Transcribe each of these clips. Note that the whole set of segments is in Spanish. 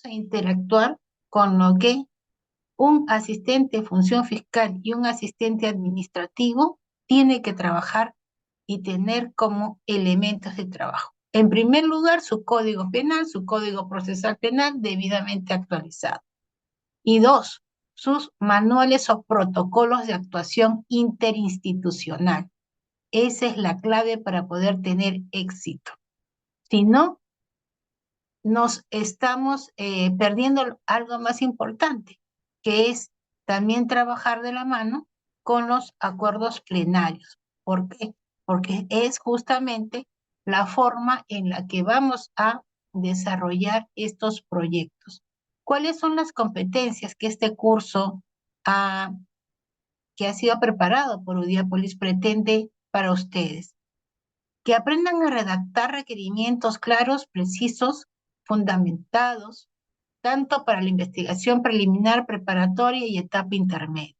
vamos a interactuar con lo que un asistente de función fiscal y un asistente administrativo tiene que trabajar y tener como elementos de trabajo. En primer lugar, su código penal, su código procesal penal debidamente actualizado. Y dos, sus manuales o protocolos de actuación interinstitucional. Esa es la clave para poder tener éxito. Si no, nos estamos perdiendo algo más importante, que es también trabajar de la mano con los acuerdos plenarios. ¿Por qué? Porque es justamente la forma en la que vamos a desarrollar estos proyectos. ¿Cuáles son las competencias que este curso que ha sido preparado por Udiapolis pretende para ustedes? Que aprendan a redactar requerimientos claros, precisos, fundamentados, tanto para la investigación preliminar, preparatoria y etapa intermedia.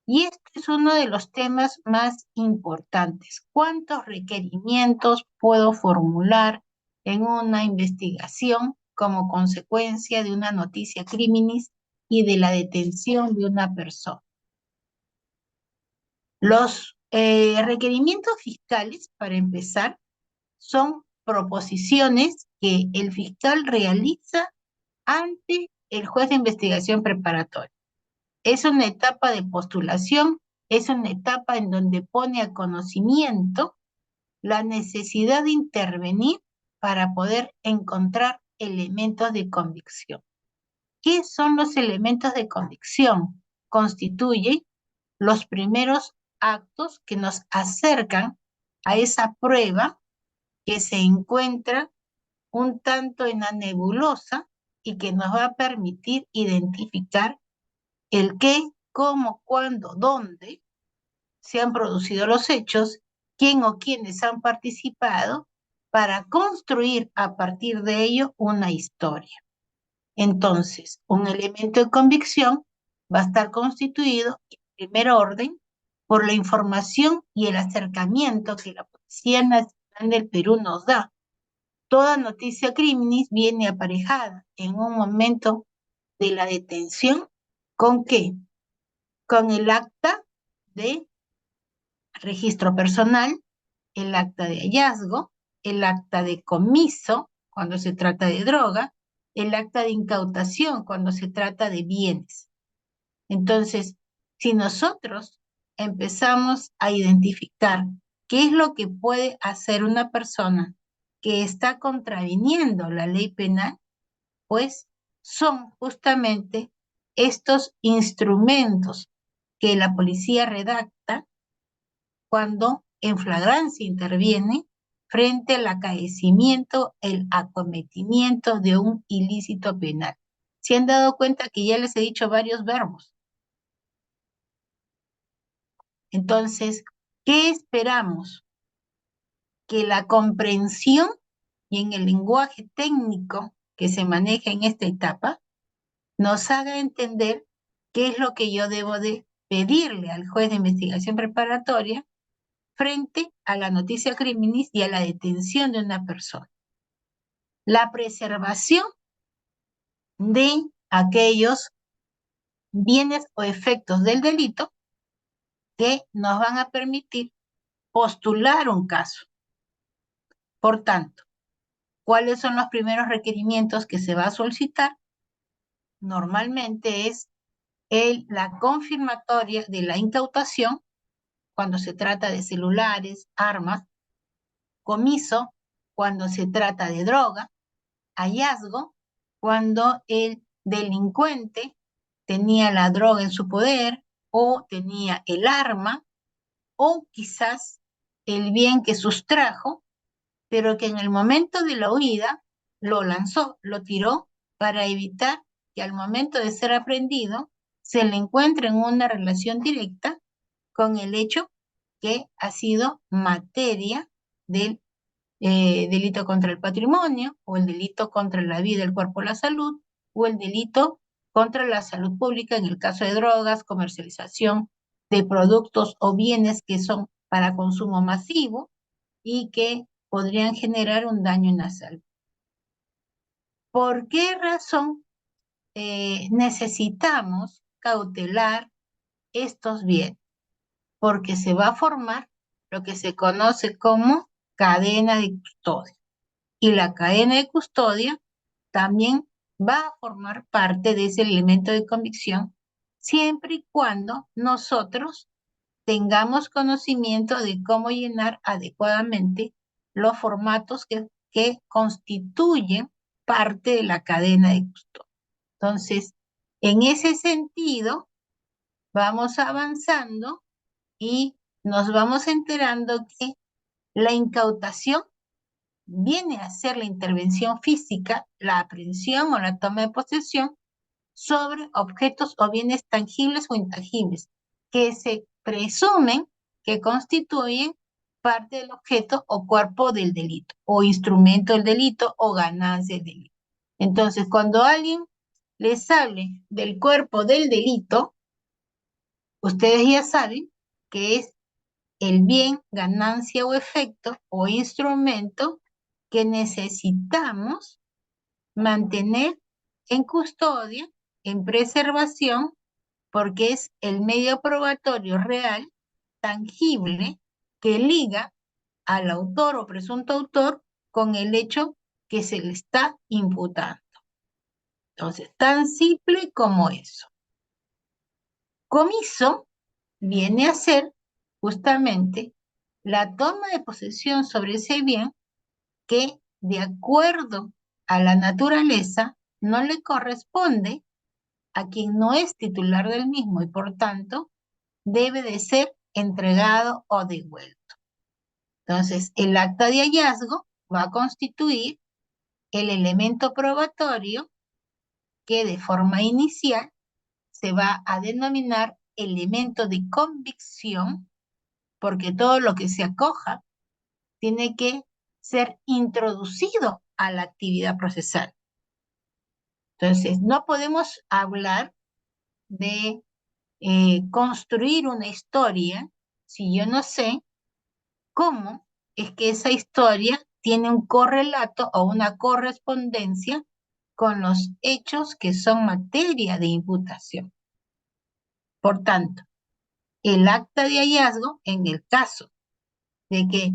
Y este es uno de los temas más importantes. ¿Cuántos requerimientos puedo formular en una investigación como consecuencia de una noticia criminis y de la detención de una persona? Los requerimientos fiscales, para empezar, son proposiciones que el fiscal realiza ante el juez de investigación preparatoria. Es una etapa de postulación, es una etapa en donde pone a conocimiento la necesidad de intervenir para poder encontrar elementos de convicción. ¿Qué son los elementos de convicción? Constituyen los primeros actos que nos acercan a esa prueba que se encuentra un tanto en la nebulosa y que nos va a permitir identificar el qué, cómo, cuándo, dónde se han producido los hechos, quién o quiénes han participado, para construir a partir de ello una historia. Entonces, un elemento de convicción va a estar constituido, en primer orden, por la información y el acercamiento que la Policía Nacional del Perú nos da. Toda noticia criminis viene aparejada en un momento de la detención. ¿Con qué? Con el acta de registro personal, el acta de hallazgo, el acta de comiso cuando se trata de droga, el acta de incautación cuando se trata de bienes. Entonces, si nosotros empezamos a identificar qué es lo que puede hacer una persona que está contraviniendo la ley penal, pues son justamente estos instrumentos que la policía redacta cuando en flagrancia interviene frente al acaecimiento, el acometimiento de un ilícito penal. ¿Se han dado cuenta que ya les he dicho varios verbos? Entonces, ¿qué esperamos? Que la comprensión y en el lenguaje técnico que se maneja en esta etapa nos haga entender qué es lo que yo debo de pedirle al juez de investigación preparatoria frente a la noticia criminis y a la detención de una persona. La preservación de aquellos bienes o efectos del delito que nos van a permitir postular un caso. Por tanto, ¿cuáles son los primeros requerimientos que se va a solicitar? Normalmente es la confirmatoria de la incautación cuando se trata de celulares, armas, comiso cuando se trata de droga, hallazgo cuando el delincuente tenía la droga en su poder o tenía el arma o quizás el bien que sustrajo, pero que en el momento de la huida lo lanzó, lo tiró para evitar que al momento de ser aprendido se le encuentre en una relación directa con el hecho que ha sido materia del delito contra el patrimonio o el delito contra la vida, el cuerpo, la salud o el delito contra la salud pública en el caso de drogas, comercialización de productos o bienes que son para consumo masivo y que podrían generar un daño en la salud. ¿Por qué razón necesitamos cautelar estos bienes? Porque se va a formar lo que se conoce como cadena de custodia. Y la cadena de custodia también va a formar parte de ese elemento de convicción siempre y cuando nosotros tengamos conocimiento de cómo llenar adecuadamente los formatos que constituyen parte de la cadena de custodia. Entonces, en ese sentido, vamos avanzando y nos vamos enterando que la incautación viene a ser la intervención física, la aprehensión o la toma de posesión sobre objetos o bienes tangibles o intangibles que se presumen que constituyen parte del objeto o cuerpo del delito, o instrumento del delito o ganancia del delito. Entonces, cuando alguien les hable del cuerpo del delito, ustedes ya saben que es el bien, ganancia o efecto o instrumento que necesitamos mantener en custodia, en preservación, porque es el medio probatorio real, tangible, que liga al autor o presunto autor con el hecho que se le está imputando. Entonces, tan simple como eso. Comiso viene a ser justamente la toma de posesión sobre ese bien que, de acuerdo a la naturaleza, no le corresponde a quien no es titular del mismo y por tanto debe de ser entregado o devuelto. Entonces, el acta de hallazgo va a constituir el elemento probatorio que de forma inicial se va a denominar elemento de convicción, porque todo lo que se acoja tiene que ser introducido a la actividad procesal. Entonces, no podemos hablar de construir una historia si yo no sé cómo es que esa historia tiene un correlato o una correspondencia con los hechos que son materia de imputación. Por tanto, el acta de hallazgo, en el caso de que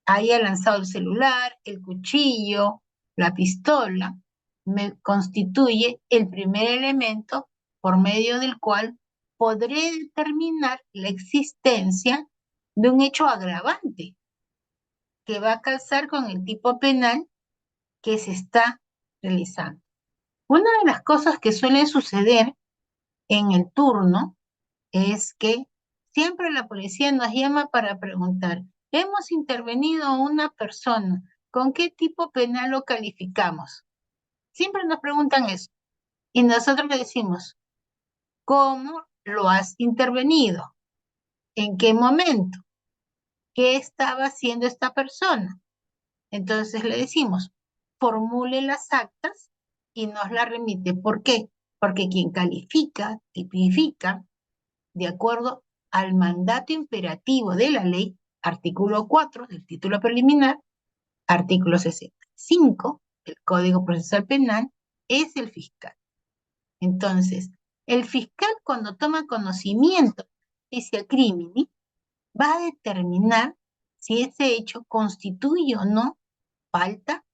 haya lanzado el celular, el cuchillo, la pistola, me constituye el primer elemento por medio del cual podré determinar la existencia de un hecho agravante que va a calzar con el tipo penal que se está realizando. Una de las cosas que suele suceder en el turno es que siempre la policía nos llama para preguntar, hemos intervenido a una persona, ¿con qué tipo penal lo calificamos? Siempre nos preguntan eso. Y nosotros le decimos, ¿cómo lo has intervenido? ¿En qué momento? ¿Qué estaba haciendo esta persona? Entonces le decimos, formule las actas y nos la remite. ¿Por qué? Porque quien califica, tipifica, de acuerdo al mandato imperativo de la ley, artículo 4 del título preliminar, artículo 65 del Código Procesal Penal, es el fiscal. Entonces, el fiscal cuando toma conocimiento de ese crimen va a determinar si ese hecho constituye o no falta,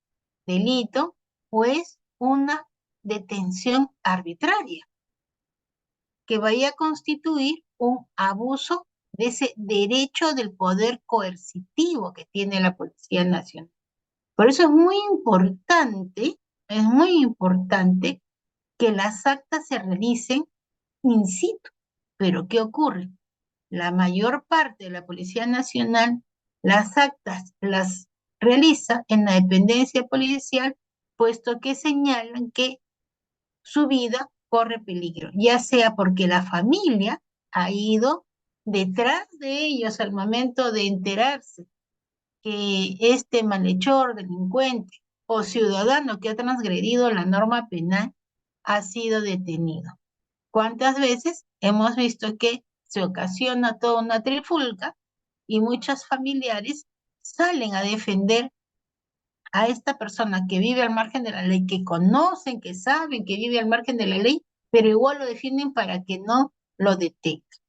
delito o es una detención arbitraria que vaya a constituir un abuso de ese derecho del poder coercitivo que tiene la Policía Nacional. Por eso es muy importante que las actas se realicen in situ. Pero ¿qué ocurre? La mayor parte de la Policía Nacional las actas las realiza en la dependencia policial, puesto que señalan que su vida corre peligro, ya sea porque la familia ha ido detrás de ellos al momento de enterarse que este malhechor, delincuente o ciudadano que ha transgredido la norma penal ha sido detenido. ¿Cuántas veces hemos visto que se ocasiona toda una trifulca y muchos familiares salen a defender a esta persona que vive al margen de la ley, que conocen, que saben que vive al margen de la ley, pero igual lo defienden para que no lo detecten.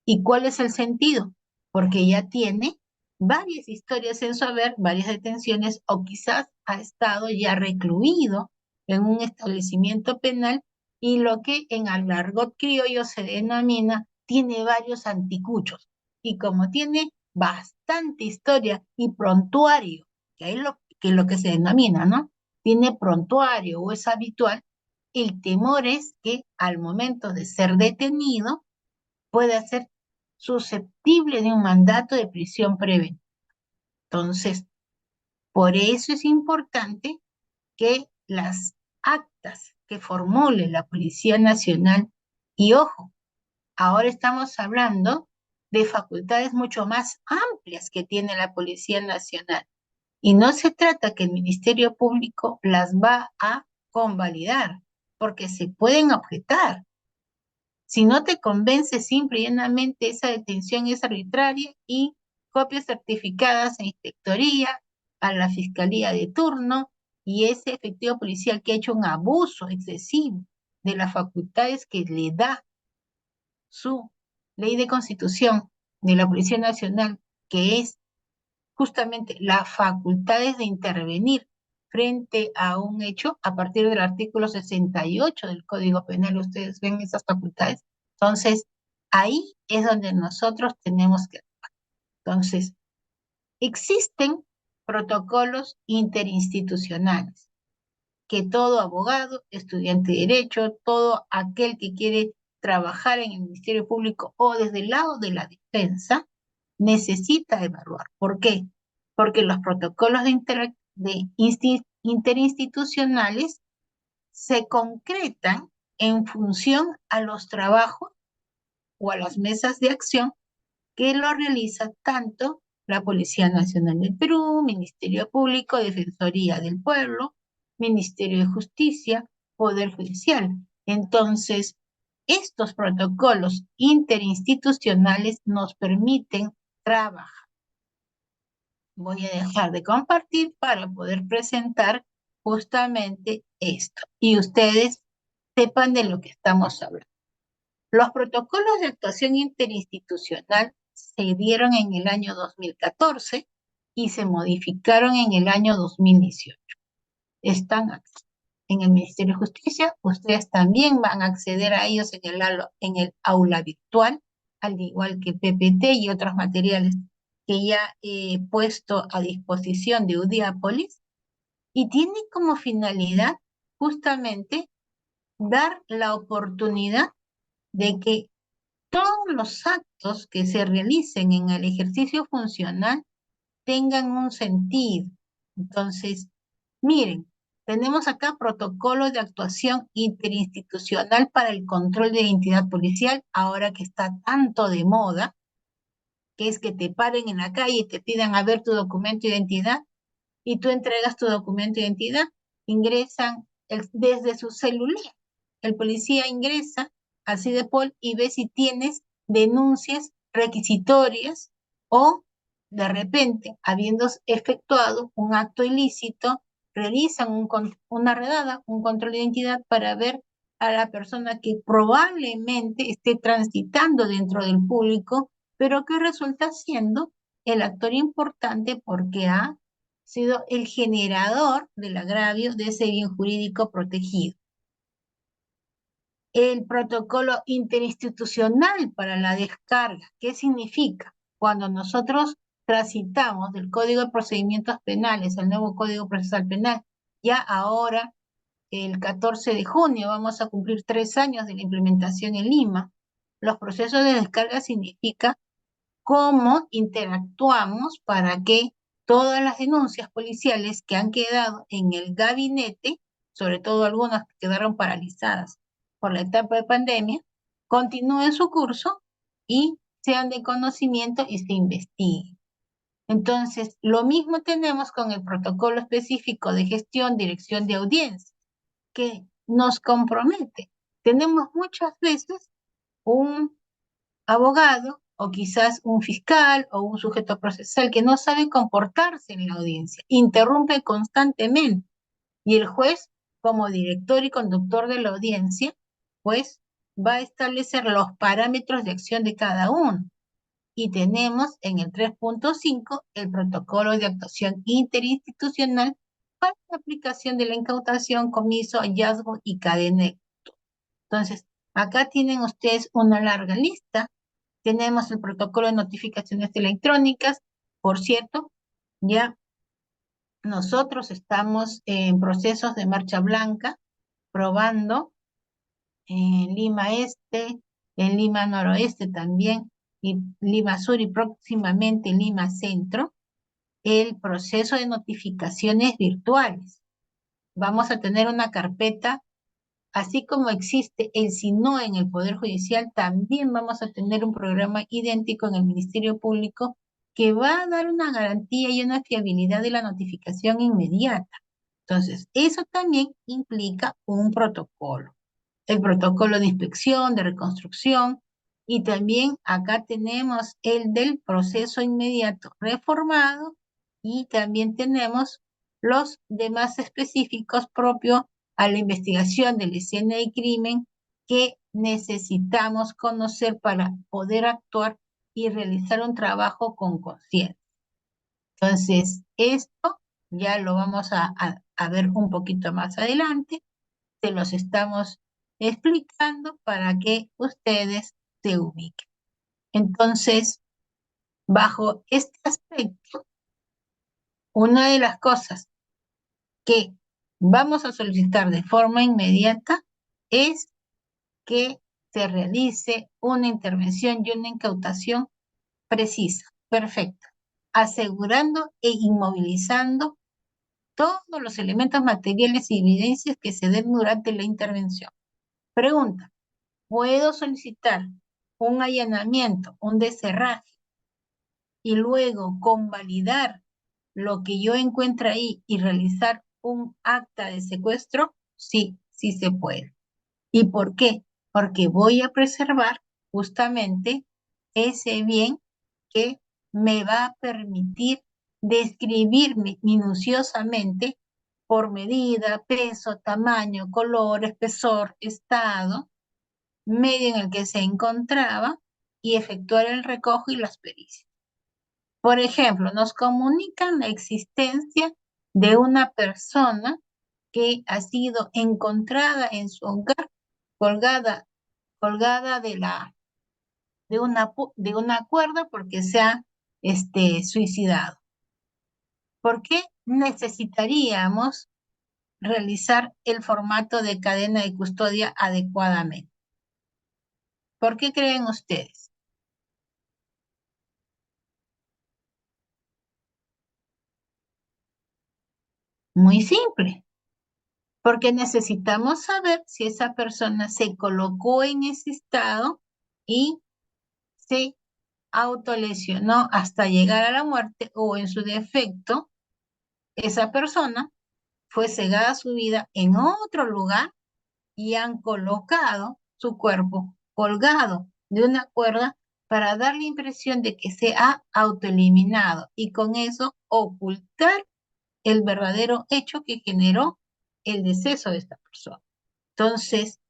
¿Y cuál es el sentido? Porque ya tiene varias historias en su haber, varias detenciones, o quizás ha estado ya recluido en un establecimiento penal, y lo que en el argot criollo se denomina, tiene varios anticuchos. Y como tiene bastante historia y prontuario, que es lo que se denomina, ¿no? Tiene prontuario o es habitual, el temor es que al momento de ser detenido puede ser susceptible de un mandato de prisión preventiva. Entonces, por eso es importante que las actas que formule la Policía Nacional, y ojo, ahora estamos hablando de facultades mucho más amplias que tiene la Policía Nacional. Y no se trata que el Ministerio Público las va a convalidar, porque se pueden objetar. Si no te convence, simple y llanamente esa detención es arbitraria, y copias certificadas en inspectoría a la fiscalía de turno, y ese efectivo policial que ha hecho un abuso excesivo de las facultades que le da su ley de constitución de la Policía Nacional, que es justamente las facultades de intervenir frente a un hecho a partir del artículo 68 del Código Penal. Ustedes ven esas facultades. Entonces, ahí es donde nosotros tenemos que. Entonces, existen protocolos interinstitucionales que todo abogado, estudiante de derecho, todo aquel que quiere trabajar en el Ministerio Público o desde el lado de la defensa necesita evaluar. ¿Por qué? Porque los protocolos interinstitucionales se concretan en función a los trabajos o a las mesas de acción que lo realiza tanto la Policía Nacional del Perú, Ministerio Público, Defensoría del Pueblo, Ministerio de Justicia, Poder Judicial. Entonces, estos protocolos interinstitucionales nos permiten trabajar. Voy a dejar de compartir para poder presentar justamente esto y ustedes sepan de lo que estamos hablando. Los protocolos de actuación interinstitucional se dieron en el año 2014 y se modificaron en el año 2018. Están aquí en el Ministerio de Justicia. Ustedes también van a acceder a ellos en el aula virtual, al igual que PPT y otros materiales que ya he puesto a disposición de Udiápolis, y tiene como finalidad justamente dar la oportunidad de que todos los actos que se realicen en el ejercicio funcional tengan un sentido. Entonces, miren, tenemos acá protocolos de actuación interinstitucional para el control de identidad policial, ahora que está tanto de moda, que es que te paren en la calle y te pidan a ver tu documento de identidad, y tú entregas tu documento de identidad, ingresan desde su celular. El policía ingresa al CIDEPOL y ve si tienes denuncias requisitorias, o de repente, habiendo efectuado un acto ilícito, realizan una redada, un control de identidad para ver a la persona que probablemente esté transitando dentro del público, pero que resulta siendo el actor importante porque ha sido el generador del agravio de ese bien jurídico protegido. El protocolo interinstitucional para la descarga, ¿qué significa? Cuando nosotros transitamos del Código de Procedimientos Penales al nuevo Código Procesal Penal, ya ahora, el 14 de junio, vamos a cumplir 3 años de la implementación en Lima. Los procesos de descarga significa cómo interactuamos para que todas las denuncias policiales que han quedado en el gabinete, sobre todo algunas que quedaron paralizadas por la etapa de pandemia, continúen su curso y sean de conocimiento y se investiguen. Entonces, lo mismo tenemos con el protocolo específico de gestión, dirección de audiencias, que nos compromete. Tenemos muchas veces un abogado o quizás un fiscal o un sujeto procesal que no sabe comportarse en la audiencia, interrumpe constantemente y el juez, como director y conductor de la audiencia, pues va a establecer los parámetros de acción de cada uno. Y tenemos en el 3.5 el protocolo de actuación interinstitucional para la aplicación de la incautación, comiso, hallazgo y cadena. Entonces, acá tienen ustedes una larga lista. Tenemos el protocolo de notificaciones electrónicas. Por cierto, ya nosotros estamos en procesos de marcha blanca, probando en Lima Este, en Lima Noroeste también, y Lima Sur y próximamente Lima Centro, el proceso de notificaciones virtuales. Vamos a tener una carpeta, así como existe el SINOE en el Poder Judicial, también vamos a tener un programa idéntico en el Ministerio Público que va a dar una garantía y una fiabilidad de la notificación inmediata. Entonces, eso también implica un protocolo, el protocolo de inspección, de reconstrucción, y también acá tenemos el del proceso inmediato reformado, y también tenemos los demás específicos propios a la investigación de la escena de crimen que necesitamos conocer para poder actuar y realizar un trabajo con conciencia. Entonces, esto ya lo vamos a ver un poquito más adelante, se los estamos explicando para que ustedes se ubiquen. Entonces, bajo este aspecto, una de las cosas que vamos a solicitar de forma inmediata es que se realice una intervención y una incautación precisa, perfecta, asegurando e inmovilizando todos los elementos materiales y evidencias que se den durante la intervención. Pregunta: ¿puedo solicitar un allanamiento, un descerraje, y luego convalidar lo que yo encuentre ahí y realizar un acta de secuestro? Sí, sí se puede. ¿Y por qué? Porque voy a preservar justamente ese bien que me va a permitir describir minuciosamente por medida, peso, tamaño, color, espesor, estado, medio en el que se encontraba, y efectuar el recojo y las pericias. Por ejemplo, nos comunican la existencia de una persona que ha sido encontrada en su hogar, colgada, colgada de una cuerda porque se ha suicidado. ¿Por qué necesitaríamos realizar el formato de cadena de custodia adecuadamente? ¿Por qué creen ustedes? Muy simple, porque necesitamos saber si esa persona se colocó en ese estado y se autolesionó hasta llegar a la muerte, o en su defecto, esa persona fue cegada su vida en otro lugar y han colocado su cuerpo colgado de una cuerda para dar la impresión de que se ha autoeliminado y con eso ocultar el verdadero hecho que generó el deceso de esta persona. Entonces,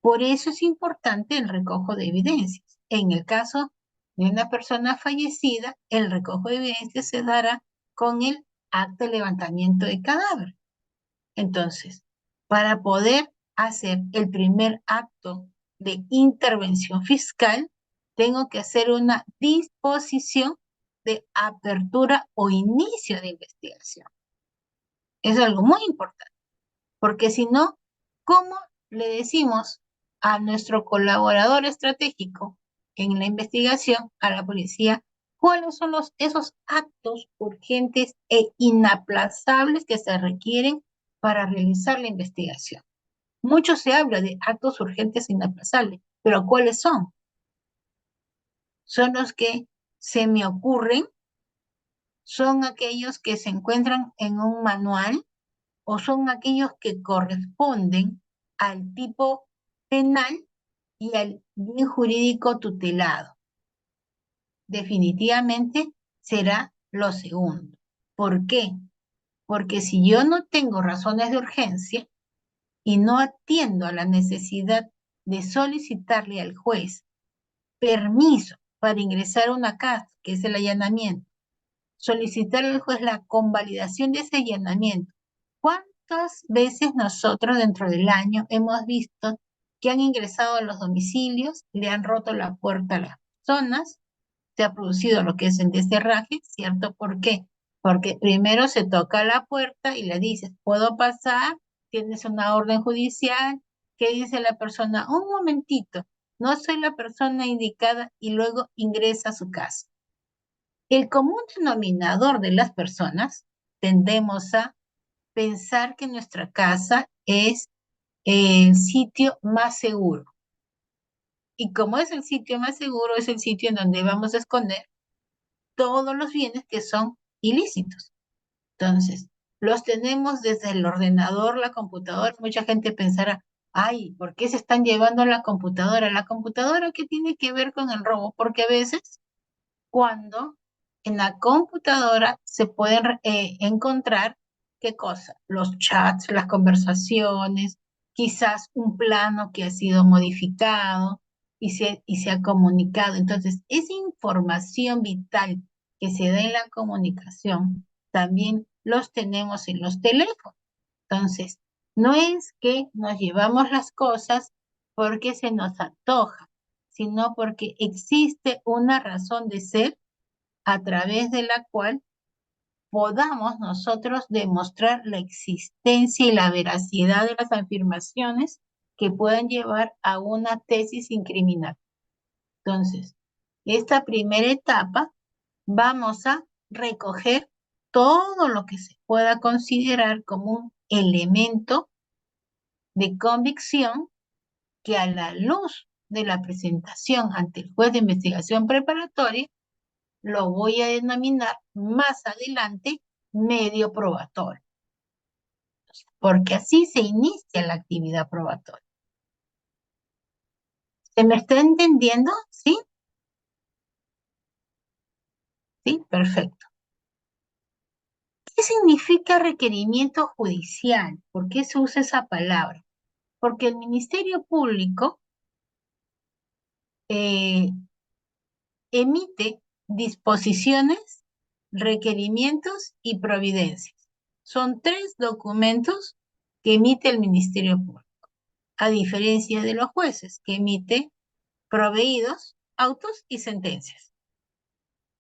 por eso es importante el recojo de evidencias. En el caso de una persona fallecida, el recojo de evidencias se dará con el acta de levantamiento de cadáver. Entonces, para poder hacer el primer acto de intervención fiscal, tengo que hacer una disposición de apertura o inicio de investigación. Es algo muy importante, porque si no, ¿cómo le decimos a nuestro colaborador estratégico en la investigación, a la policía, cuáles son esos actos urgentes e inaplazables que se requieren para realizar la investigación? Mucho se habla de actos urgentes e inaplazables, pero ¿cuáles son? ¿Son los que se me ocurren? ¿Son aquellos que se encuentran en un manual? ¿O son aquellos que corresponden al tipo penal y al bien jurídico tutelado? definitivamente será lo segundo. ¿Por qué? Porque si yo no tengo razones de urgencia y no atiendo a la necesidad de solicitarle al juez permiso para ingresar a una casa, que es el allanamiento, solicitarle al juez la convalidación de ese allanamiento. ¿Cuántas veces nosotros dentro del año hemos visto que han ingresado a los domicilios, le han roto la puerta a las personas, se ha producido lo que es el descerraje, ¿cierto? ¿Por qué? Porque primero se toca la puerta y le dices, ¿puedo pasar? Tienes una orden judicial. ¿Qué dice la persona? Un momentito, no soy la persona indicada y luego ingresa a su casa. El común denominador de las personas tendemos a pensar que nuestra casa es el sitio más seguro. Y como es el sitio más seguro, es el sitio en donde vamos a esconder todos los bienes que son ilícitos. Entonces, los tenemos desde el ordenador, la computadora. Mucha gente pensará, ay, ¿por qué se están llevando la computadora? La computadora, ¿qué tiene que ver con el robo? Porque a veces cuando en la computadora se pueden encontrar, ¿qué cosa? Los chats, las conversaciones, quizás un plano que ha sido modificado y se ha comunicado. Entonces, esa información vital que se da en la comunicación, también los tenemos en los teléfonos. Entonces, no es que nos llevamos las cosas porque se nos antoja, sino porque existe una razón de ser a través de la cual podamos nosotros demostrar la existencia y la veracidad de las afirmaciones que puedan llevar a una tesis incriminatoria. Entonces, esta primera etapa vamos a recoger todo lo que se pueda considerar como un elemento de convicción que a la luz de la presentación ante el juez de investigación preparatoria lo voy a denominar más adelante medio probatorio, porque así se inicia la actividad probatoria. ¿Se me está entendiendo? ¿Sí? Sí, perfecto. ¿Qué significa requerimiento judicial? ¿Por qué se usa esa palabra? Porque el Ministerio Público eh, emite disposiciones, requerimientos y providencias. Son tres documentos que emite el Ministerio Público, a diferencia de los jueces, que emite proveídos, autos y sentencias.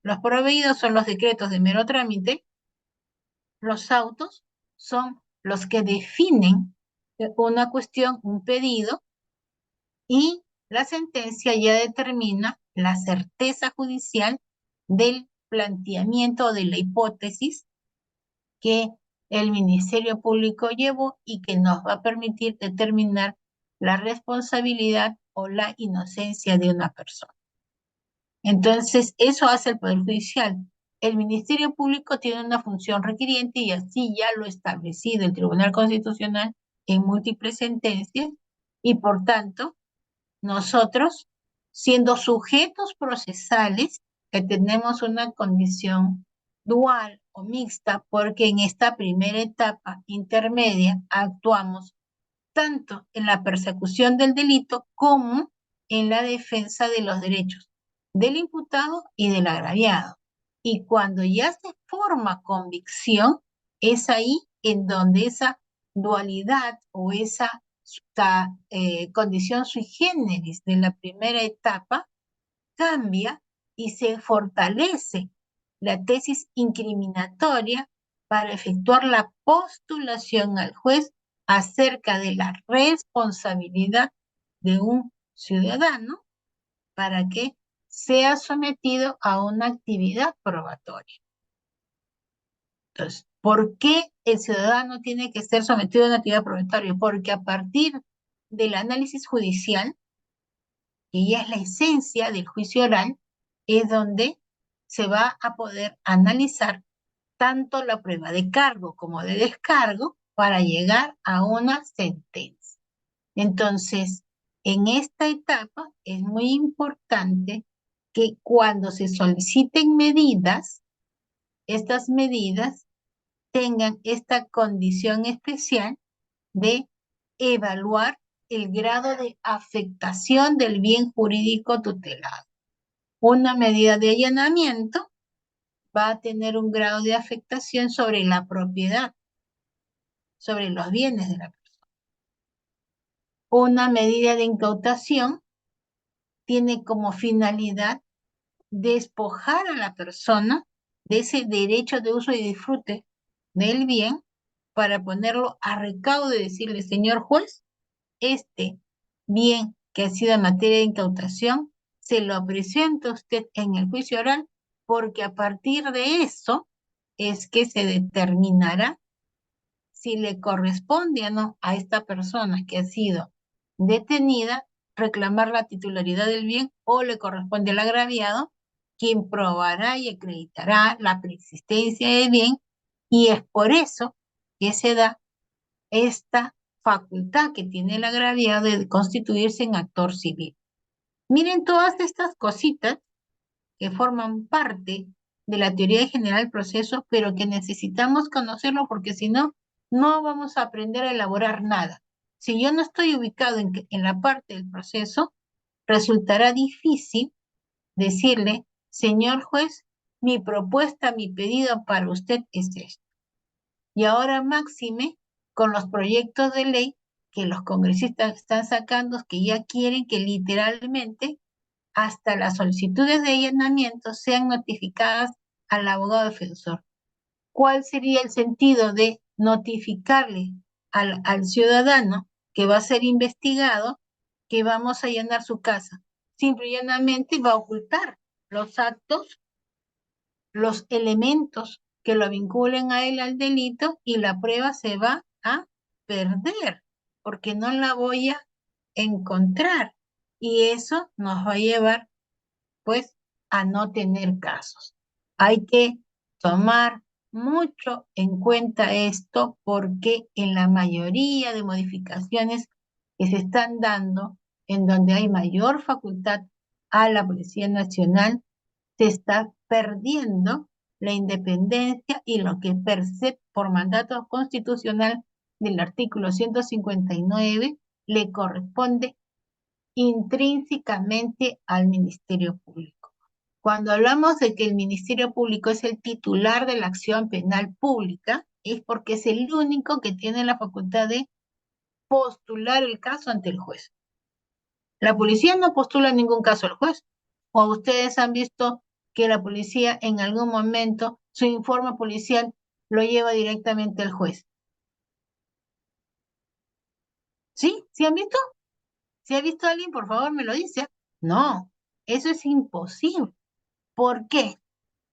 Los proveídos son los decretos de mero trámite, los autos son los que definen una cuestión, un pedido, y la sentencia ya determina la certeza judicial del planteamiento de la hipótesis que el Ministerio Público llevó y que nos va a permitir determinar la responsabilidad o la inocencia de una persona. Entonces, eso hace el Poder Judicial. El Ministerio Público tiene una función requiriente y así ya lo ha establecido el Tribunal Constitucional en múltiples sentencias y por tanto, nosotros, siendo sujetos procesales, que tenemos una condición dual o mixta, porque en esta primera etapa intermedia actuamos tanto en la persecución del delito como en la defensa de los derechos del imputado y del agraviado. Y cuando ya se forma convicción, es ahí en donde esa dualidad o esa condición sui generis de la primera etapa cambia y se fortalece la tesis incriminatoria para efectuar la postulación al juez acerca de la responsabilidad de un ciudadano para que sea sometido a una actividad probatoria. Entonces, ¿por qué el ciudadano tiene que ser sometido a una actividad probatoria? Porque a partir del análisis judicial, que ya es la esencia del juicio oral, es donde se va a poder analizar tanto la prueba de cargo como de descargo para llegar a una sentencia. Entonces, en esta etapa es muy importante que cuando se soliciten medidas, estas medidas tengan esta condición especial de evaluar el grado de afectación del bien jurídico tutelado. Una medida de allanamiento va a tener un grado de afectación sobre la propiedad, sobre los bienes de la persona. Una medida de incautación tiene como finalidad despojar a la persona de ese derecho de uso y disfrute del bien para ponerlo a recaudo y decirle, señor juez, este bien que ha sido en materia de incautación se lo presenta usted en el juicio oral porque a partir de eso es que se determinará si le corresponde o no a esta persona que ha sido detenida reclamar la titularidad del bien o le corresponde al agraviado, quien probará y acreditará la preexistencia del bien, y es por eso que se da esta facultad que tiene el agraviado de constituirse en actor civil. Miren todas estas cositas que forman parte de la teoría general del proceso, pero que necesitamos conocerlo porque si no, no vamos a aprender a elaborar nada. Si yo no estoy ubicado en la parte del proceso, resultará difícil decirle, señor juez, mi propuesta, mi pedido para usted es esto. Y ahora máxime con los proyectos de ley que los congresistas están sacando, que ya quieren que literalmente hasta las solicitudes de allanamiento sean notificadas al abogado defensor. ¿Cuál sería el sentido de notificarle al ciudadano que va a ser investigado que vamos a allanar su casa? Simple y llanamente va a ocultar los actos, los elementos que lo vinculen a él al delito y la prueba se va a perder porque no la voy a encontrar y eso nos va a llevar pues a no tener casos. Hay que tomar mucho en cuenta esto porque en la mayoría de modificaciones que se están dando, en donde hay mayor facultad a la Policía Nacional, se está perdiendo la independencia y lo que per se, por mandato constitucional del artículo 159, le corresponde intrínsecamente al Ministerio Público. Cuando hablamos de que el Ministerio Público es el titular de la acción penal pública, es porque es el único que tiene la facultad de postular el caso ante el juez. La policía no postula ningún caso al juez. O ustedes han visto que la policía en algún momento su informe policial lo lleva directamente al juez. ¿Sí? ¿Sí han visto? Si ha visto a alguien, por favor, me lo dice. No, eso es imposible. ¿Por qué?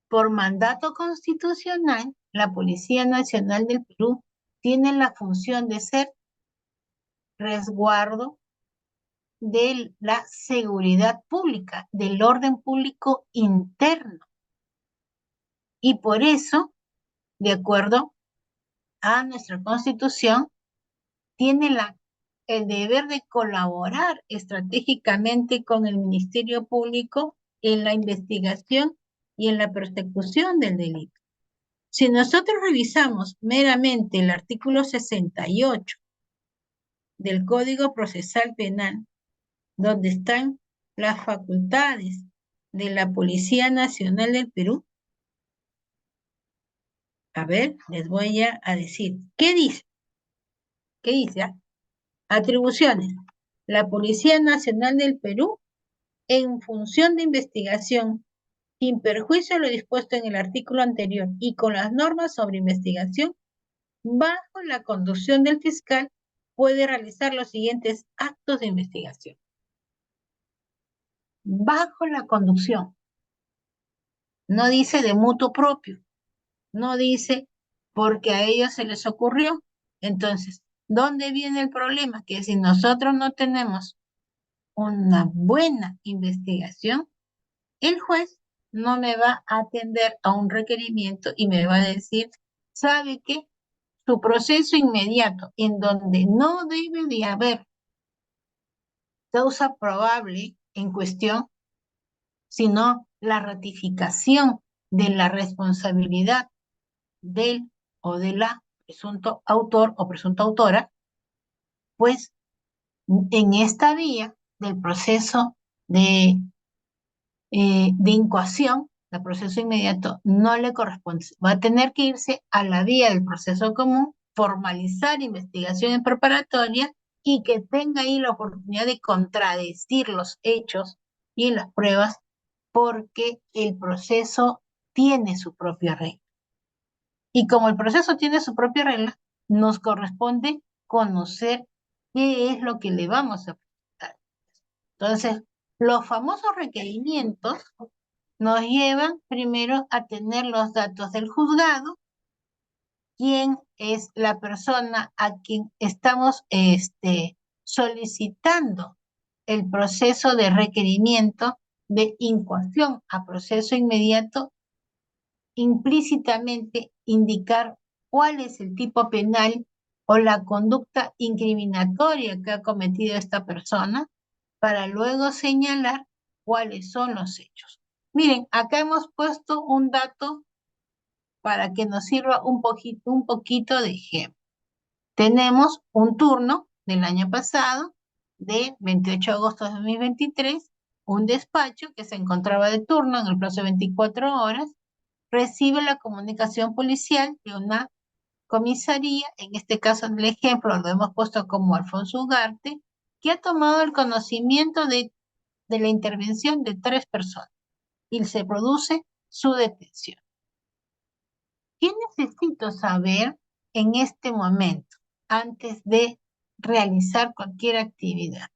Por mandato constitucional, la Policía Nacional del Perú tiene la función de ser resguardo de la seguridad pública, del orden público interno. Y por eso, de acuerdo a nuestra Constitución, tiene el deber de colaborar estratégicamente con el Ministerio Público en la investigación y en la persecución del delito. Si nosotros revisamos meramente el artículo 68 del Código Procesal Penal, donde están las facultades de la Policía Nacional del Perú, a ver, les voy a decir, ¿qué dice? ¿Qué dice? Atribuciones. La Policía Nacional del Perú, en función de investigación, sin perjuicio de lo dispuesto en el artículo anterior y con las normas sobre investigación, bajo la conducción del fiscal, puede realizar los siguientes actos de investigación. Bajo la conducción. No dice de mutuo propio. No dice porque a ellos se les ocurrió. Entonces, ¿dónde viene el problema? Que si nosotros no tenemos una buena investigación, el juez no me va a atender a un requerimiento y me va a decir, ¿sabe qué? Su proceso inmediato, en donde no debe de haber causa probable en cuestión, sino la ratificación de la responsabilidad del o de la presunto autor o presunta autora, pues en esta vía del proceso de incoación, el proceso inmediato, no le corresponde. Va a tener que irse a la vía del proceso común, formalizar investigaciones preparatorias y que tenga ahí la oportunidad de contradecir los hechos y las pruebas, porque el proceso tiene su propia regla. Y como el proceso tiene su propia regla, nos corresponde conocer qué es lo que le vamos a presentar. Entonces, los famosos requerimientos nos llevan primero a tener los datos del juzgado, quién es la persona a quien estamos solicitando el proceso de requerimiento de incoación a proceso inmediato, implícitamente indicar cuál es el tipo penal o la conducta incriminatoria que ha cometido esta persona, para luego señalar cuáles son los hechos. Miren, acá hemos puesto un dato para que nos sirva un poquito de ejemplo. Tenemos un turno del año pasado, de 28 de agosto de 2023, un despacho que se encontraba de turno en el plazo de 24 horas, recibe la comunicación policial de una comisaría, en este caso en el ejemplo lo hemos puesto como Alfonso Ugarte, que ha tomado el conocimiento de la intervención de 3 personas y se produce su detención. ¿Qué necesito saber en este momento antes de realizar cualquier actividad?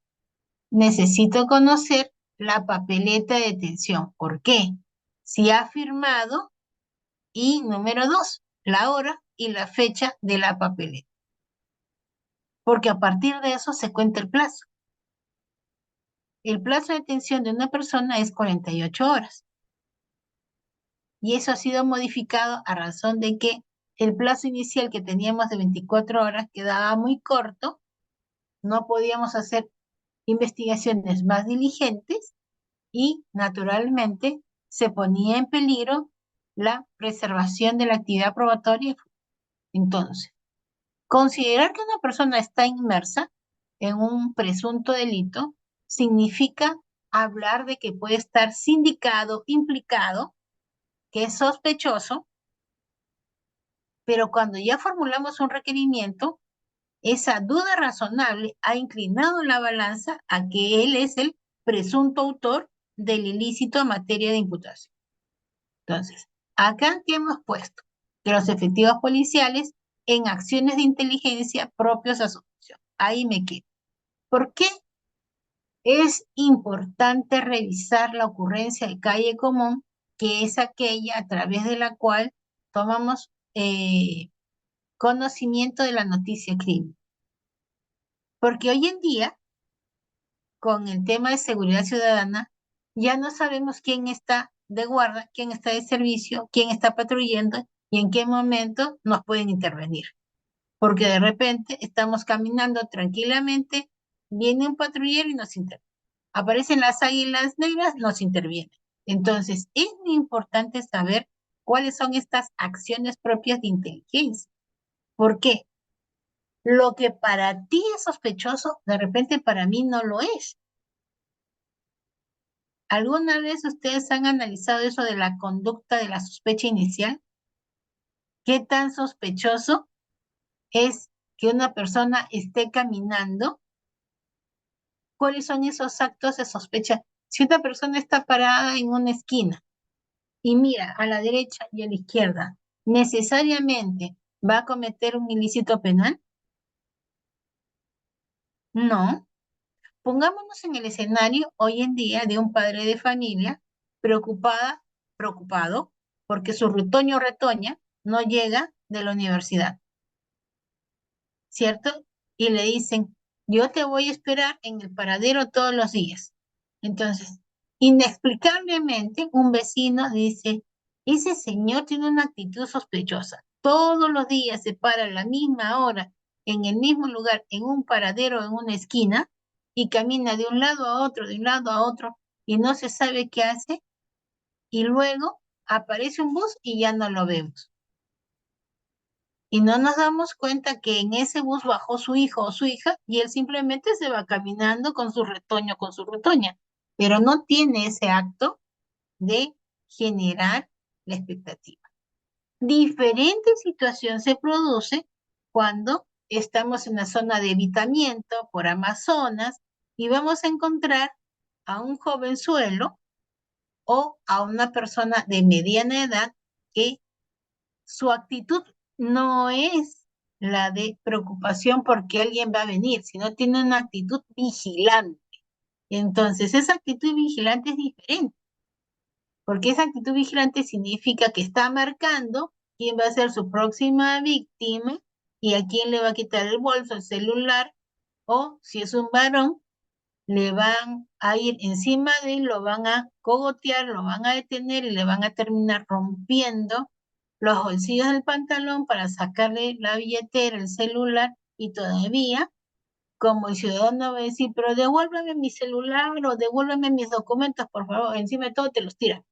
Necesito conocer la papeleta de detención. ¿Por qué? Si ha firmado y número 2, la hora y la fecha de la papeleta. Porque a partir de eso se cuenta el plazo. El plazo de detención de una persona es 48 horas. Y eso ha sido modificado a razón de que el plazo inicial que teníamos de 24 horas quedaba muy corto, no podíamos hacer investigaciones más diligentes y naturalmente se ponía en peligro la preservación de la actividad probatoria. Entonces, considerar que una persona está inmersa en un presunto delito significa hablar de que puede estar sindicado, implicado, que es sospechoso, pero cuando ya formulamos un requerimiento, esa duda razonable ha inclinado la balanza a que él es el presunto autor del ilícito en materia de imputación. Entonces, acá que hemos puesto que los efectivos policiales en acciones de inteligencia propios a su función. Ahí me quedo. ¿Por qué es importante revisar la ocurrencia de calle común, que es aquella a través de la cual tomamos conocimiento de la noticia crimen? Porque hoy en día, con el tema de seguridad ciudadana, ya no sabemos quién está de guarda, quién está de servicio, quién está patrullando y en qué momento nos pueden intervenir. Porque de repente estamos caminando tranquilamente, viene un patrullero y nos interviene. Aparecen las águilas negras, nos interviene. Entonces, es muy importante saber cuáles son estas acciones propias de inteligencia. ¿Por qué? Lo que para ti es sospechoso, de repente para mí no lo es. ¿Alguna vez ustedes han analizado eso de la conducta de la sospecha inicial? ¿Qué tan sospechoso es que una persona esté caminando? ¿Cuáles son esos actos de sospecha? Si una persona está parada en una esquina y mira a la derecha y a la izquierda, ¿necesariamente va a cometer un ilícito penal? No. Pongámonos en el escenario hoy en día de un padre de familia preocupado, porque su retoño o retoña no llega de la universidad, ¿cierto? Y le dicen, yo te voy a esperar en el paradero todos los días. Entonces, inexplicablemente, un vecino dice, ese señor tiene una actitud sospechosa. Todos los días se para a la misma hora, en el mismo lugar, en un paradero, en una esquina, y camina de un lado a otro, de un lado a otro, y no se sabe qué hace. y luego aparece un bus y ya no lo vemos. Y no nos damos cuenta que en ese bus bajó su hijo o su hija y él simplemente se va caminando con su retoño, con su retoña, pero no tiene ese acto de generar la expectativa. Diferente situación se produce cuando estamos en la zona de evitamiento por Amazonas y vamos a encontrar a un jovenzuelo o a una persona de mediana edad que su actitud no es la de preocupación porque alguien va a venir, sino tiene una actitud vigilante. Entonces, esa actitud vigilante es diferente, porque esa actitud vigilante significa que está marcando quién va a ser su próxima víctima y a quién le va a quitar el bolso, el celular, o si es un varón, le van a ir encima de él, lo van a cogotear, lo van a detener y le van a terminar rompiendo los bolsillos del pantalón para sacarle la billetera, el celular y todavía, como el ciudadano va a decir, pero devuélveme mi celular o devuélveme mis documentos, por favor, encima de todo te los tira.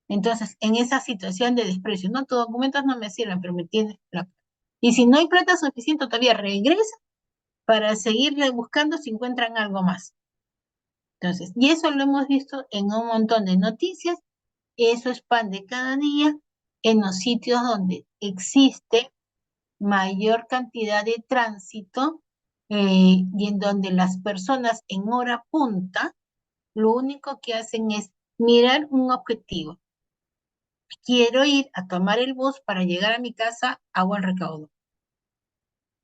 Entonces, en esa situación de desprecio, no, tus documentos no me sirven, pero me tienes plata. Y si no hay plata suficiente, todavía regresa para seguirle buscando si encuentran algo más. Entonces, y eso lo hemos visto en un montón de noticias, eso es pan de cada día en los sitios donde existe mayor cantidad de tránsito y en donde las personas en hora punta lo único que hacen es mirar un objetivo. Quiero ir a tomar el bus para llegar a mi casa a buen recaudo.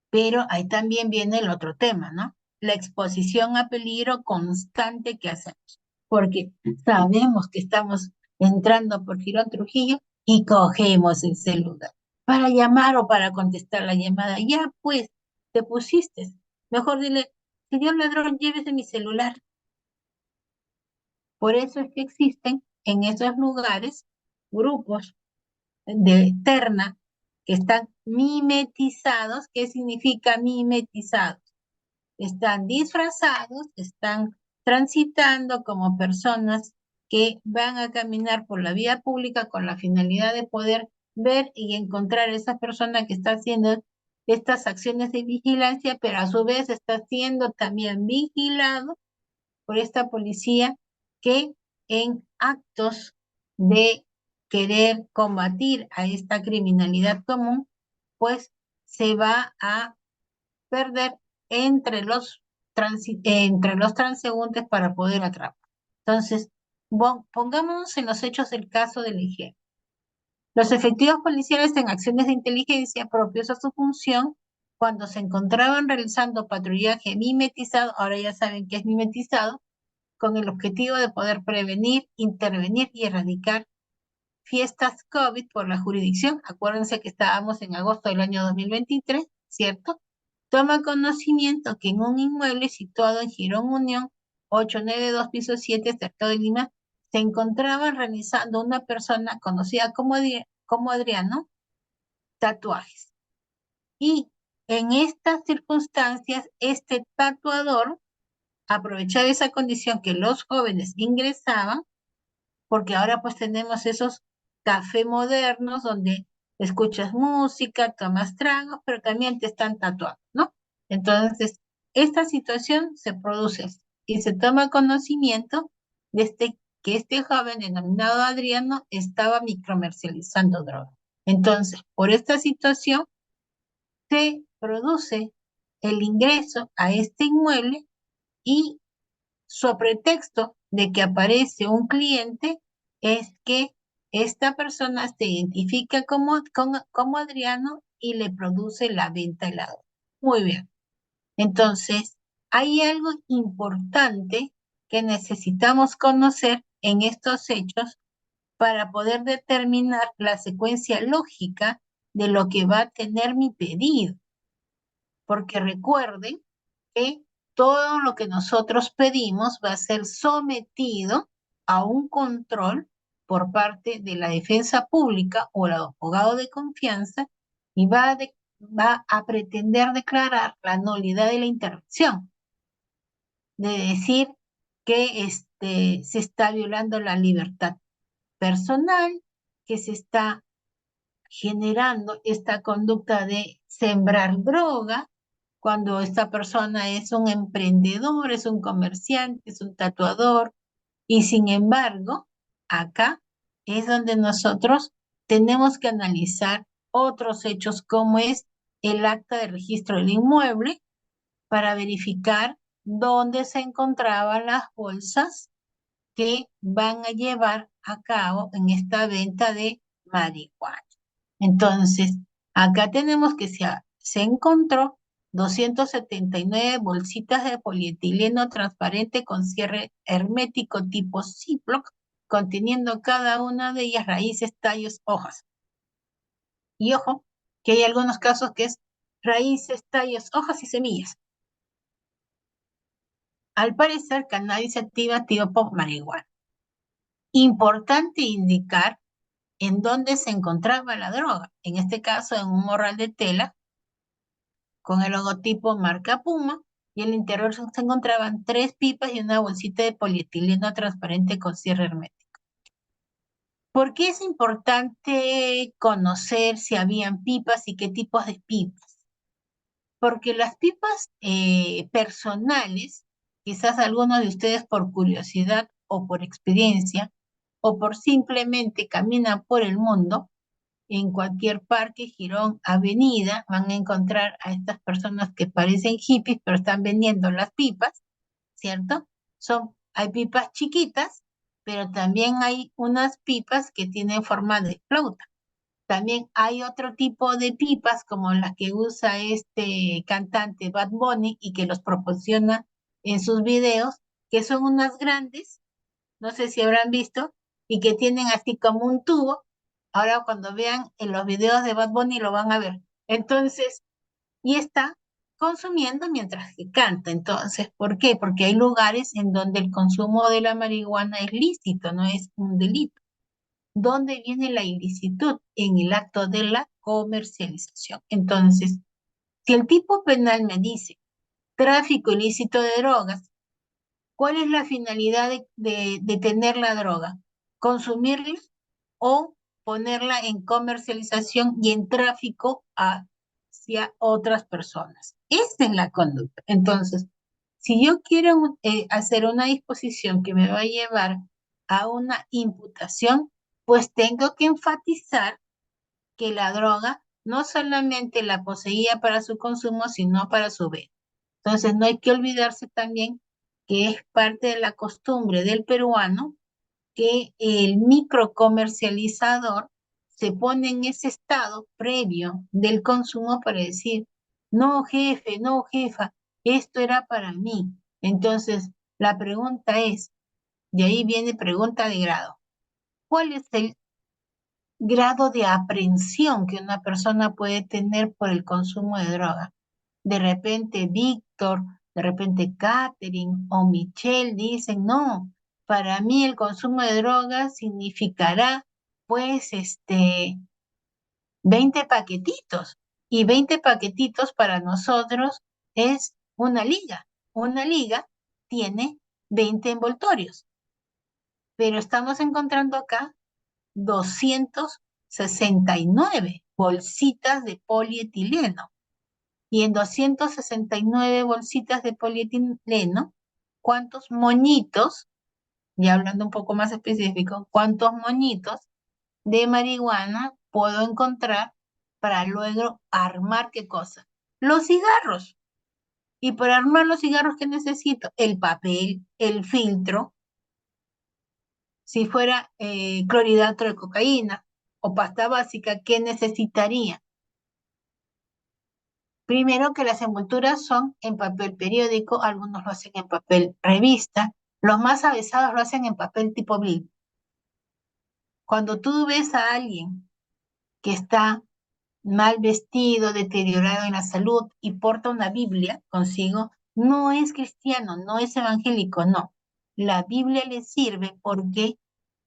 Pero ahí también viene el otro tema, ¿no? La exposición a peligro constante que hacemos, porque sabemos que estamos entrando por Girón Trujillo y cogemos el celular para llamar o para contestar la llamada. Ya pues, te pusiste. Mejor dile, señor ladrón, llévese mi celular. Por eso es que existen en esos lugares grupos de terna que están mimetizados. ¿Qué significa mimetizados? Están disfrazados, están transitando como personas que van a caminar por la vía pública con la finalidad de poder ver y encontrar a esa persona que está haciendo estas acciones de vigilancia, pero a su vez está siendo también vigilado por esta policía que en actos de querer combatir a esta criminalidad común, pues se va a perder entre los transeúntes para poder atrapar. Entonces, pongámonos en los hechos del caso de Ligier. Los efectivos policiales en acciones de inteligencia propios a su función, cuando se encontraban realizando patrullaje mimetizado, ahora ya saben que es mimetizado, con el objetivo de poder prevenir, intervenir y erradicar fiestas COVID por la jurisdicción. Acuérdense que estábamos en agosto del año 2023, ¿cierto? Toma conocimiento que en un inmueble situado en Girón Unión, 892 piso 7, cerca de Lima, se encontraba realizando una persona conocida como Adriano tatuajes. Y en estas circunstancias, este tatuador aprovechaba esa condición que los jóvenes ingresaban, porque ahora pues tenemos esos cafés modernos donde escuchas música, tomas tragos, pero también te están tatuando, ¿no? Entonces, esta situación se produce y se toma conocimiento de que este joven denominado Adriano estaba micromercializando droga. Entonces, por esta situación se produce el ingreso a este inmueble y sobre pretexto de que aparece un cliente, es que esta persona se identifica como Adriano y le produce la venta de la droga. Muy bien. Entonces, hay algo importante que necesitamos conocer en estos hechos para poder determinar la secuencia lógica de lo que va a tener mi pedido. Porque recuerden que todo lo que nosotros pedimos va a ser sometido a un control por parte de la defensa pública o el abogado de confianza y va a pretender declarar la nulidad de la intervención, de decir que se está violando la libertad personal que se está generando esta conducta de sembrar droga, cuando esta persona es un emprendedor, es un comerciante, es un tatuador, y sin embargo, acá es donde nosotros tenemos que analizar otros hechos como es el acta de registro del inmueble para verificar dónde se encontraban las bolsas que van a llevar a cabo en esta venta de marihuana. Entonces, acá tenemos que se encontró 279 bolsitas de polietileno transparente con cierre hermético tipo Ziploc, conteniendo cada una de ellas raíces, tallos, hojas. Y ojo, que hay algunos casos que es raíces, tallos, hojas y semillas. Al parecer, cannabis activa tipo marihuana. Importante indicar en dónde se encontraba la droga, en este caso en un morral de tela con el logotipo marca Puma, y en el interior se encontraban 3 pipas y una bolsita de polietileno transparente con cierre hermético. ¿Por qué es importante conocer si habían pipas y qué tipos de pipas? Porque las pipas personales, quizás algunos de ustedes por curiosidad o por experiencia, o por simplemente caminan por el mundo, en cualquier parque, jirón, avenida, van a encontrar a estas personas que parecen hippies, pero están vendiendo las pipas, ¿cierto? Hay pipas chiquitas, pero también hay unas pipas que tienen forma de flauta. También hay otro tipo de pipas como las que usa este cantante Bad Bunny y que los proporciona en sus videos, que son unas grandes, no sé si habrán visto, y que tienen así como un tubo. Ahora cuando vean en los videos de Bad Bunny lo van a ver. Entonces, y está consumiendo mientras que canta. Entonces, ¿por qué? Porque hay lugares en donde el consumo de la marihuana es lícito, no es un delito. ¿Dónde viene la ilicitud? En el acto de la comercialización. Entonces, si el tipo penal me dice tráfico ilícito de drogas, ¿cuál es la finalidad de tener la droga? ¿Consumirla o ponerla en comercialización y en tráfico hacia otras personas? Esa es la conducta. Entonces, si yo quiero hacer una disposición que me va a llevar a una imputación, pues tengo que enfatizar que la droga no solamente la poseía para su consumo, sino para su venta. Entonces, no hay que olvidarse también que es parte de la costumbre del peruano que el microcomercializador se pone en ese estado previo del consumo para decir, no jefe, no jefa, esto era para mí. Entonces, la pregunta es, de ahí viene pregunta de grado, ¿cuál es el grado de aprehensión que una persona puede tener por el consumo de droga? De repente Víctor, de repente Catherine o Michelle dicen, no, para mí el consumo de drogas significará pues 20 paquetitos, y 20 paquetitos para nosotros es una liga. Una liga tiene 20 envoltorios, pero estamos encontrando acá 269 bolsitas de polietileno. Y en 269 bolsitas de polietileno, ¿cuántos moñitos, ya hablando un poco más específico, cuántos moñitos de marihuana puedo encontrar para luego armar qué cosa? Los cigarros. Y para armar los cigarros, ¿qué necesito? El papel, el filtro, si fuera clorhidrato de cocaína o pasta básica, ¿qué necesitaría? Primero que las envolturas son en papel periódico, algunos lo hacen en papel revista, los más avesados lo hacen en papel tipo Bill. Cuando tú ves a alguien que está mal vestido, deteriorado en la salud y porta una Biblia consigo, no es cristiano, no es evangélico, no. La Biblia le sirve porque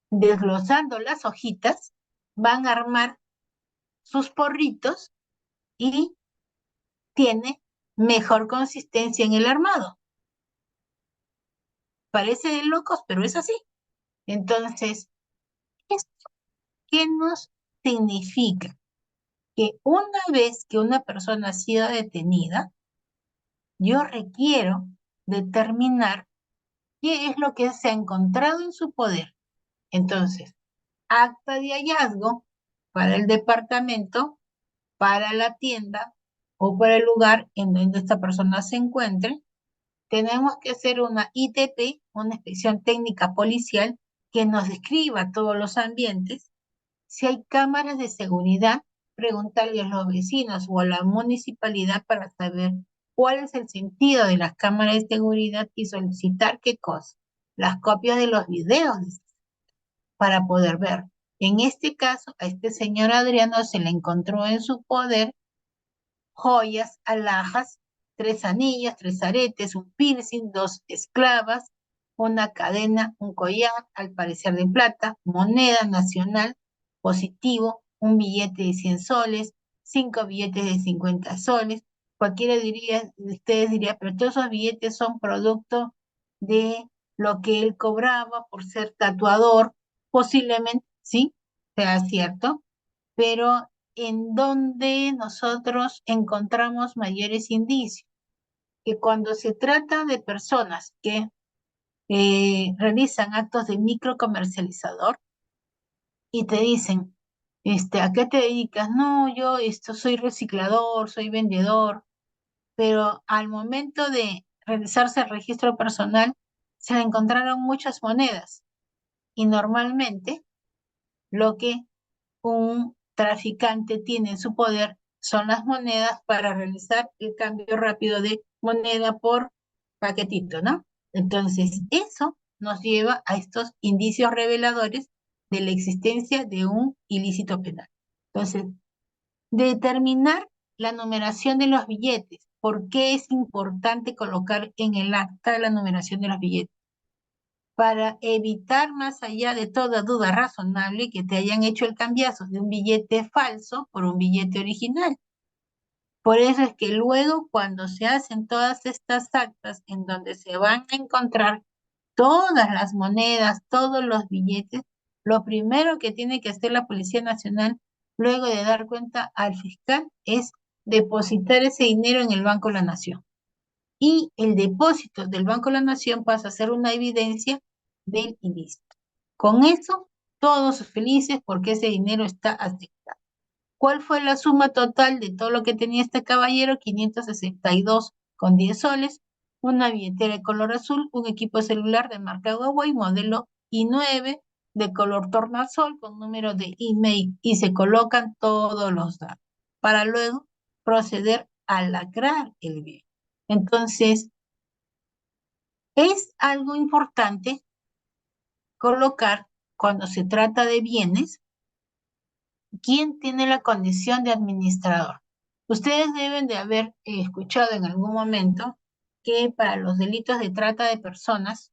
desglosando las hojitas van a armar sus porritos y tiene mejor consistencia en el armado. Parece de locos, pero es así. Entonces, ¿Esto qué nos significa? Que una vez que una persona ha sido detenida, yo requiero determinar qué es lo que se ha encontrado en su poder. Entonces, acta de hallazgo para el departamento, para la tienda o para el lugar en donde esta persona se encuentre. Tenemos que hacer una ITP, una inspección técnica policial, que nos describa todos los ambientes. Si hay cámaras de seguridad, preguntarle a los vecinos o a la municipalidad para saber cuál es el sentido de las cámaras de seguridad y solicitar qué cosa. Las copias de los videos para poder ver. En este caso, a este señor Adriano se le encontró en su poder joyas, alhajas, 3 anillos, 3 aretes, un piercing, 2 esclavas, una cadena, un collar, al parecer de plata, moneda nacional, positivo, un billete de 100 soles, 5 billetes de 50 soles. Cualquiera de ustedes diría, pero todos esos billetes son producto de lo que él cobraba por ser tatuador, posiblemente, sí, sea cierto, pero en donde nosotros encontramos mayores indicios, que cuando se trata de personas que realizan actos de microcomercializador y te dicen, ¿a qué te dedicas? No, yo soy reciclador, soy vendedor, pero al momento de realizarse el registro personal se le encontraron muchas monedas y normalmente lo que un traficante tiene en su poder son las monedas para realizar el cambio rápido de moneda por paquetito, ¿no? Entonces, eso nos lleva a estos indicios reveladores de la existencia de un ilícito penal. Entonces, determinar la numeración de los billetes. ¿Por qué es importante colocar en el acta la numeración de los billetes? Para evitar, más allá de toda duda razonable, que te hayan hecho el cambiazo de un billete falso por un billete original. Por eso es que luego, cuando se hacen todas estas actas en donde se van a encontrar todas las monedas, todos los billetes, lo primero que tiene que hacer la Policía Nacional, luego de dar cuenta al fiscal, es depositar ese dinero en el Banco de la Nación, y el depósito del Banco de la Nación pasa a ser una evidencia del ilícito. Con eso, todos felices porque ese dinero está asegurado. ¿Cuál fue la suma total de todo lo que tenía este caballero? 562,10 soles, una billetera de color azul, un equipo celular de marca Huawei, modelo i9, de color tornasol, con número de email, y se colocan todos los datos para luego proceder a lacrar el bien. Entonces, es algo importante colocar, cuando se trata de bienes, quién tiene la condición de administrador. Ustedes deben de haber escuchado en algún momento que para los delitos de trata de personas,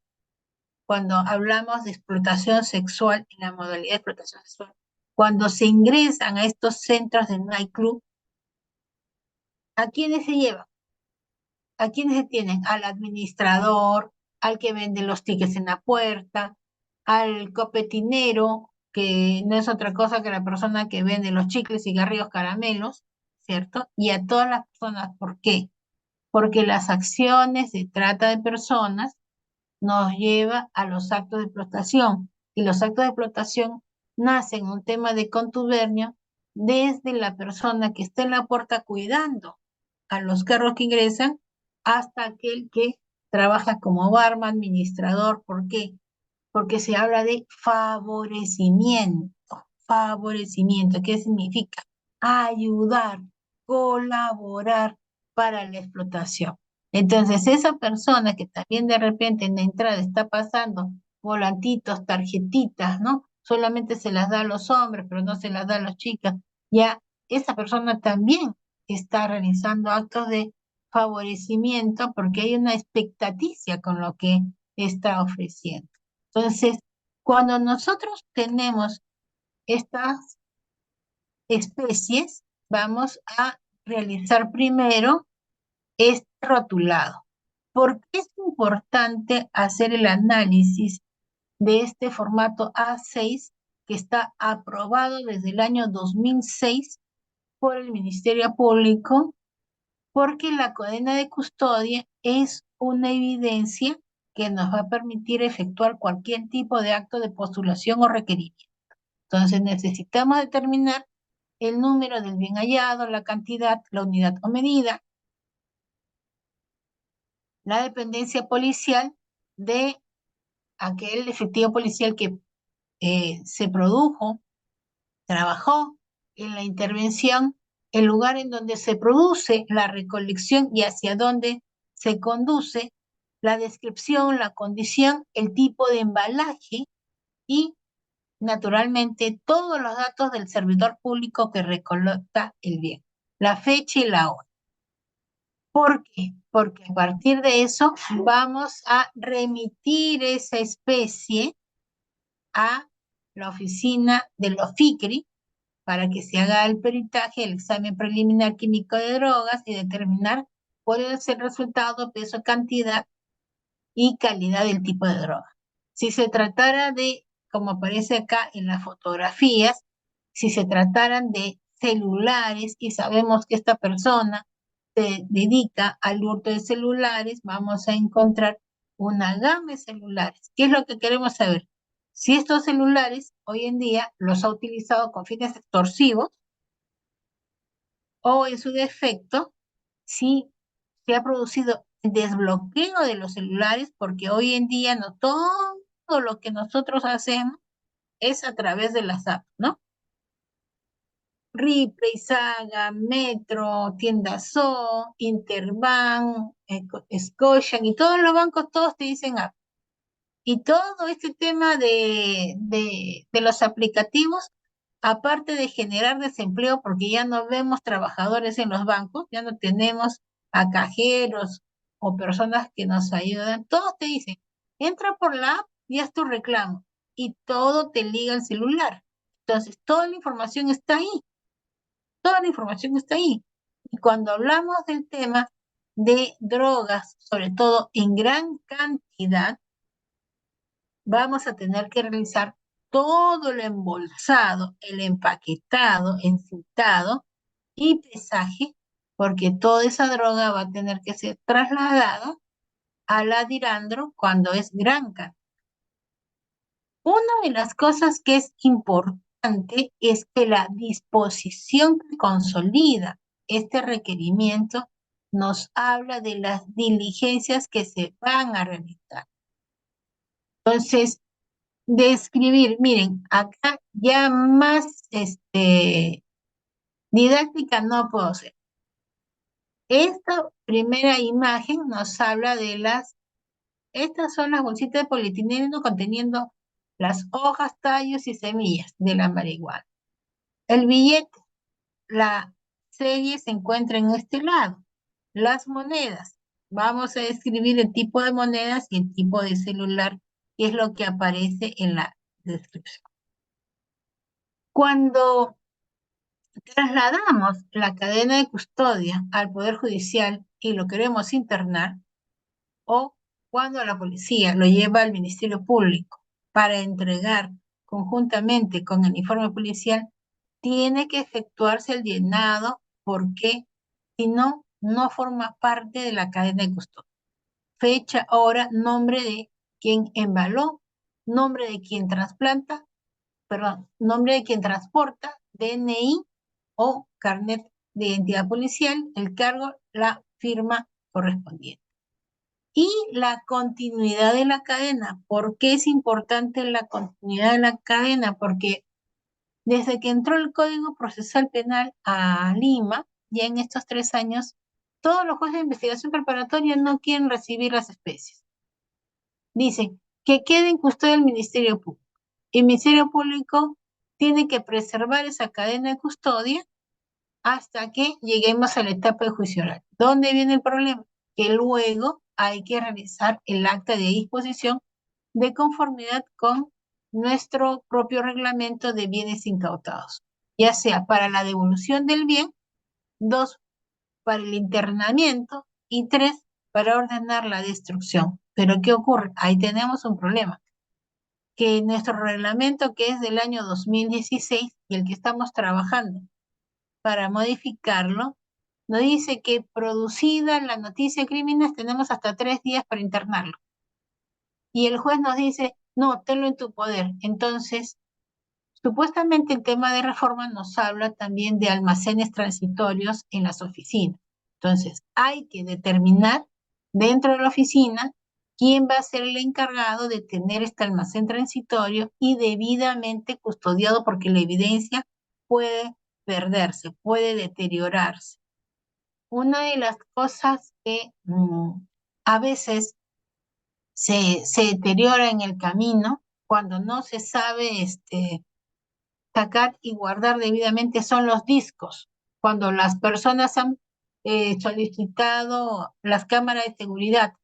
cuando hablamos de explotación sexual, en la modalidad de explotación sexual, cuando se ingresan a estos centros de nightclub, ¿a quiénes se llevan? ¿A quiénes se tienen? Al administrador, al que vende los tickets en la puerta, al copetinero, que no es otra cosa que la persona que vende los chicles, cigarrillos, caramelos, ¿cierto? Y a todas las personas. ¿Por qué? Porque las acciones de trata de personas nos lleva a los actos de explotación. Y los actos de explotación nacen un tema de contubernio desde la persona que está en la puerta cuidando a los carros que ingresan hasta aquel que trabaja como barman, administrador. ¿Por qué? Porque se habla de favorecimiento. Favorecimiento, ¿qué significa? Ayudar, colaborar para la explotación. Entonces, esa persona que también de repente en la entrada está pasando volantitos, tarjetitas, ¿no? Solamente se las da a los hombres, pero no se las da a las chicas. Ya esa persona también está realizando actos de favorecimiento porque hay una expectativa con lo que está ofreciendo. Entonces, cuando nosotros tenemos estas especies, vamos a realizar primero este rotulado. ¿Por qué es importante hacer el análisis de este formato A6? que está aprobado desde el año 2006 por el Ministerio Público, porque la cadena de custodia es una evidencia que nos va a permitir efectuar cualquier tipo de acto de postulación o requerimiento. Entonces necesitamos determinar el número del bien hallado, la cantidad, la unidad o medida, la dependencia policial de aquel efectivo policial que se produjo, trabajó en la intervención, el lugar en donde se produce la recolección y hacia dónde se conduce, la descripción, la condición, el tipo de embalaje y, naturalmente, todos los datos del servidor público que recolecta el bien, la fecha y la hora. ¿Por qué? Porque a partir de eso vamos a remitir esa especie a la oficina del OFICRI para que se haga el peritaje, el examen preliminar químico de drogas y determinar cuál es el resultado, peso, cantidad y calidad del tipo de droga. Si se tratara de, como aparece acá en las fotografías, si se trataran de celulares y sabemos que esta persona se dedica al hurto de celulares, vamos a encontrar una gama de celulares. ¿Qué es lo que queremos saber? Si estos celulares hoy en día los ha utilizado con fines extorsivos o en su defecto, si se ha producido desbloqueo de los celulares, porque hoy en día no todo lo que nosotros hacemos es a través de las apps, ¿no? Ripley, Saga, Metro, Tienda So, Interbank, Scotiabank y todos los bancos, todos te dicen app. Y todo este tema de los aplicativos, aparte de generar desempleo, porque ya no vemos trabajadores en los bancos, ya no tenemos a cajeros o personas que nos ayudan, todos te dicen, entra por la app y haz tu reclamo. Y todo te liga al celular. Entonces, toda la información está ahí, toda la información está ahí. Y cuando hablamos del tema de drogas, sobre todo en gran cantidad, vamos a tener que realizar todo el embolsado, el empaquetado, encintado y pesaje, porque toda esa droga va a tener que ser trasladada a la Dirandro cuando es gran cantidad. Una de las cosas que es importante es que la disposición que consolida este requerimiento nos habla de las diligencias que se van a realizar. Entonces, describir, miren, acá ya más didáctica no puedo ser. Esta primera imagen nos habla de estas son las bolsitas de polietileno conteniendo las hojas, tallos y semillas de la marihuana. El billete, la serie se encuentra en este lado. Las monedas, vamos a describir el tipo de monedas y el tipo de celular, que es lo que aparece en la descripción. Cuando trasladamos la cadena de custodia al Poder Judicial y lo queremos internar, o cuando la policía lo lleva al Ministerio Público para entregar conjuntamente con el informe policial, tiene que efectuarse el llenado porque si no, no forma parte de la cadena de custodia. Fecha, hora, nombre de quien embaló, nombre de quien trasplanta, perdón, nombre de quien transporta, DNI o carnet de identidad policial, el cargo, la firma correspondiente. Y la continuidad de la cadena. ¿Por qué es importante la continuidad de la cadena? Porque desde que entró el Código Procesal Penal a Lima, ya en estos 3 años, todos los jueces de investigación preparatoria no quieren recibir las especies. Dicen que quede en custodia del Ministerio Público. El Ministerio Público tiene que preservar esa cadena de custodia hasta que lleguemos a la etapa de juicio oral. ¿Dónde viene el problema? Que luego hay que realizar el acta de disposición de conformidad con nuestro propio reglamento de bienes incautados, ya sea para la devolución del bien, 2, para el internamiento y 3, para ordenar la destrucción. Pero ¿qué ocurre? Ahí tenemos un problema. que nuestro reglamento, que es del año 2016 y el que estamos trabajando para modificarlo, nos dice que producida la noticia de crímenes tenemos hasta 3 días para internarlo. Y el juez nos dice, no, tenlo en tu poder. Entonces, supuestamente el tema de reforma nos habla también de almacenes transitorios en las oficinas. Entonces, hay que determinar dentro de la oficina quién va a ser el encargado de tener este almacén transitorio y debidamente custodiado porque la evidencia puede perderse, puede deteriorarse. Una de las cosas que a veces se deteriora en el camino cuando no se sabe sacar y guardar debidamente son los discos. Cuando las personas han solicitado las cámaras de seguridad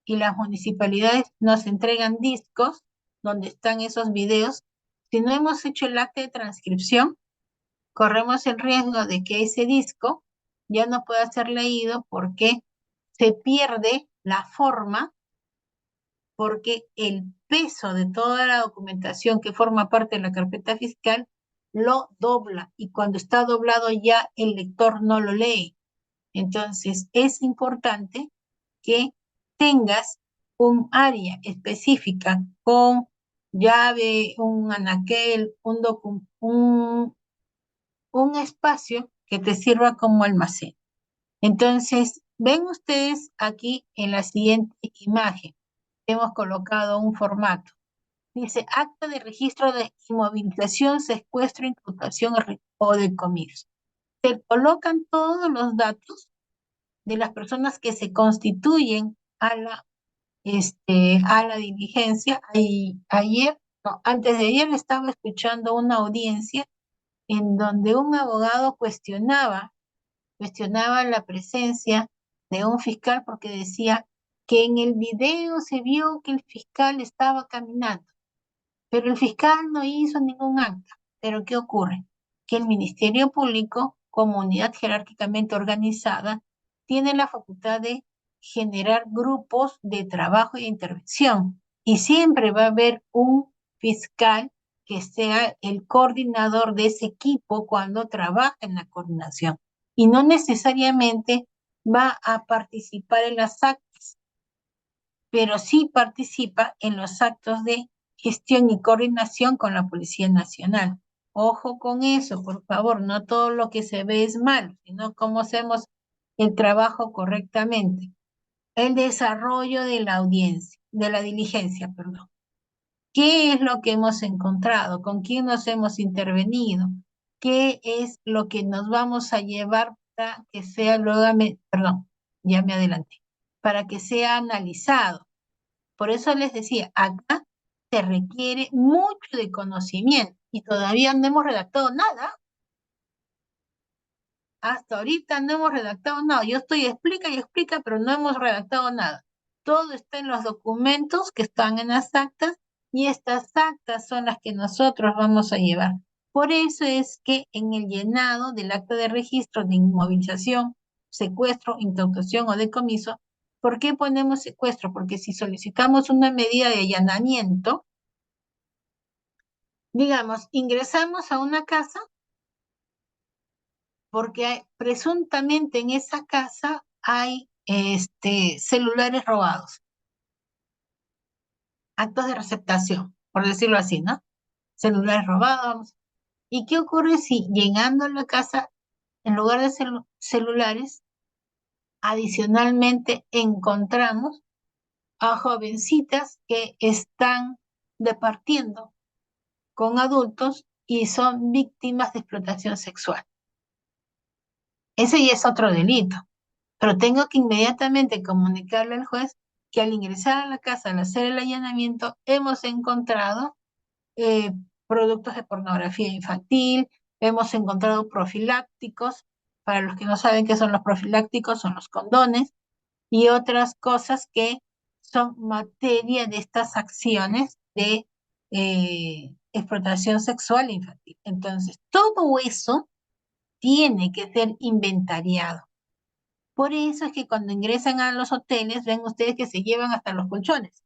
y las municipalidades nos entregan discos donde están esos videos, si no hemos hecho el acta de transcripción, corremos el riesgo de que ese disco ya no pueda ser leído porque se pierde la forma, porque el peso de toda la documentación que forma parte de la carpeta fiscal lo dobla y cuando está doblado ya el lector no lo lee. Entonces es importante que tengas un área específica con llave, un anaquel, un espacio que te sirva como almacén. Entonces, ven ustedes aquí en la siguiente imagen, hemos colocado un formato. Dice acta de registro de inmovilización, secuestro, imputación o decomiso. Se colocan todos los datos de las personas que se constituyen a la diligencia. Ayer, no, antes de ayer estaba escuchando una audiencia en donde un abogado cuestionaba la presencia de un fiscal porque decía que en el video se vio que el fiscal estaba caminando, pero el fiscal no hizo ningún acta. ¿Pero qué ocurre? Que el Ministerio Público, como unidad jerárquicamente organizada, tiene la facultad de generar grupos de trabajo y de intervención. Y siempre va a haber un fiscal que sea el coordinador de ese equipo cuando trabaja en la coordinación. Y no necesariamente va a participar en las actas, pero sí participa en los actos de gestión y coordinación con la Policía Nacional. Ojo con eso, por favor, no todo lo que se ve es malo, sino cómo hacemos el trabajo correctamente. El desarrollo de la audiencia, de la diligencia, perdón. ¿Qué es lo que hemos encontrado? ¿Con quién nos hemos intervenido? ¿Qué es lo que nos vamos a llevar para que sea luego, perdón, ya me adelanté, para que sea analizado? Por eso les decía, acá se requiere mucho de conocimiento y todavía no hemos redactado nada. Hasta ahorita no hemos redactado nada. Yo estoy explica y explica, pero no hemos redactado nada. Todo está en los documentos que están en las actas y estas actas son las que nosotros vamos a llevar. Por eso es que en el llenado del acta de registro de inmovilización, secuestro, incautación o decomiso, ¿por qué ponemos secuestro? Porque si solicitamos una medida de allanamiento, digamos, ingresamos a una casa porque presuntamente en esa casa hay celulares robados, actos de receptación, por decirlo así, ¿no? Celulares robados. ¿Y qué ocurre si llegando a la casa, en lugar de celulares, adicionalmente encontramos a jovencitas que están departiendo con adultos y son víctimas de explotación sexual? Ese ya es otro delito. Pero tengo que inmediatamente comunicarle al juez que al ingresar a la casa, al hacer el allanamiento, hemos encontrado eh, productos de pornografía infantil, hemos encontrado profilácticos. Para los que no saben qué son los profilácticos, son los condones y otras cosas que son materia de estas acciones de explotación sexual infantil. Entonces, todo eso tiene que ser inventariado. Por eso es que cuando ingresan a los hoteles, ven ustedes que se llevan hasta los colchones.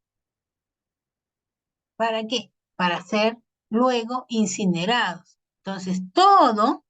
¿Para qué? para ser luego incinerados. Entonces, todo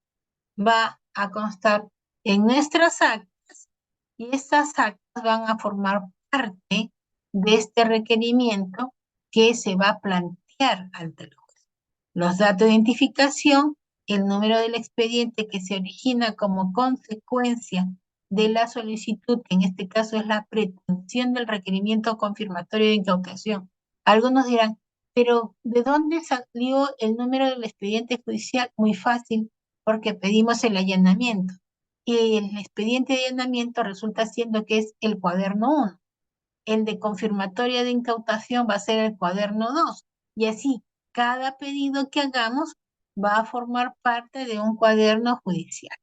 va a constar en nuestras actas y estas actas van a formar parte de este requerimiento que se va a plantear ante el juez. Los datos de identificación, el número del expediente que se origina como consecuencia de la solicitud, que en este caso es la pretensión del requerimiento confirmatorio de incautación. Algunos dirán, pero ¿de dónde salió el número del expediente judicial? Muy fácil, porque pedimos el allanamiento. Y el expediente de allanamiento resulta siendo que es el cuaderno 1. El de confirmatoria de incautación va a ser el cuaderno 2. Y así, cada pedido que hagamos va a formar parte de un cuaderno judicial.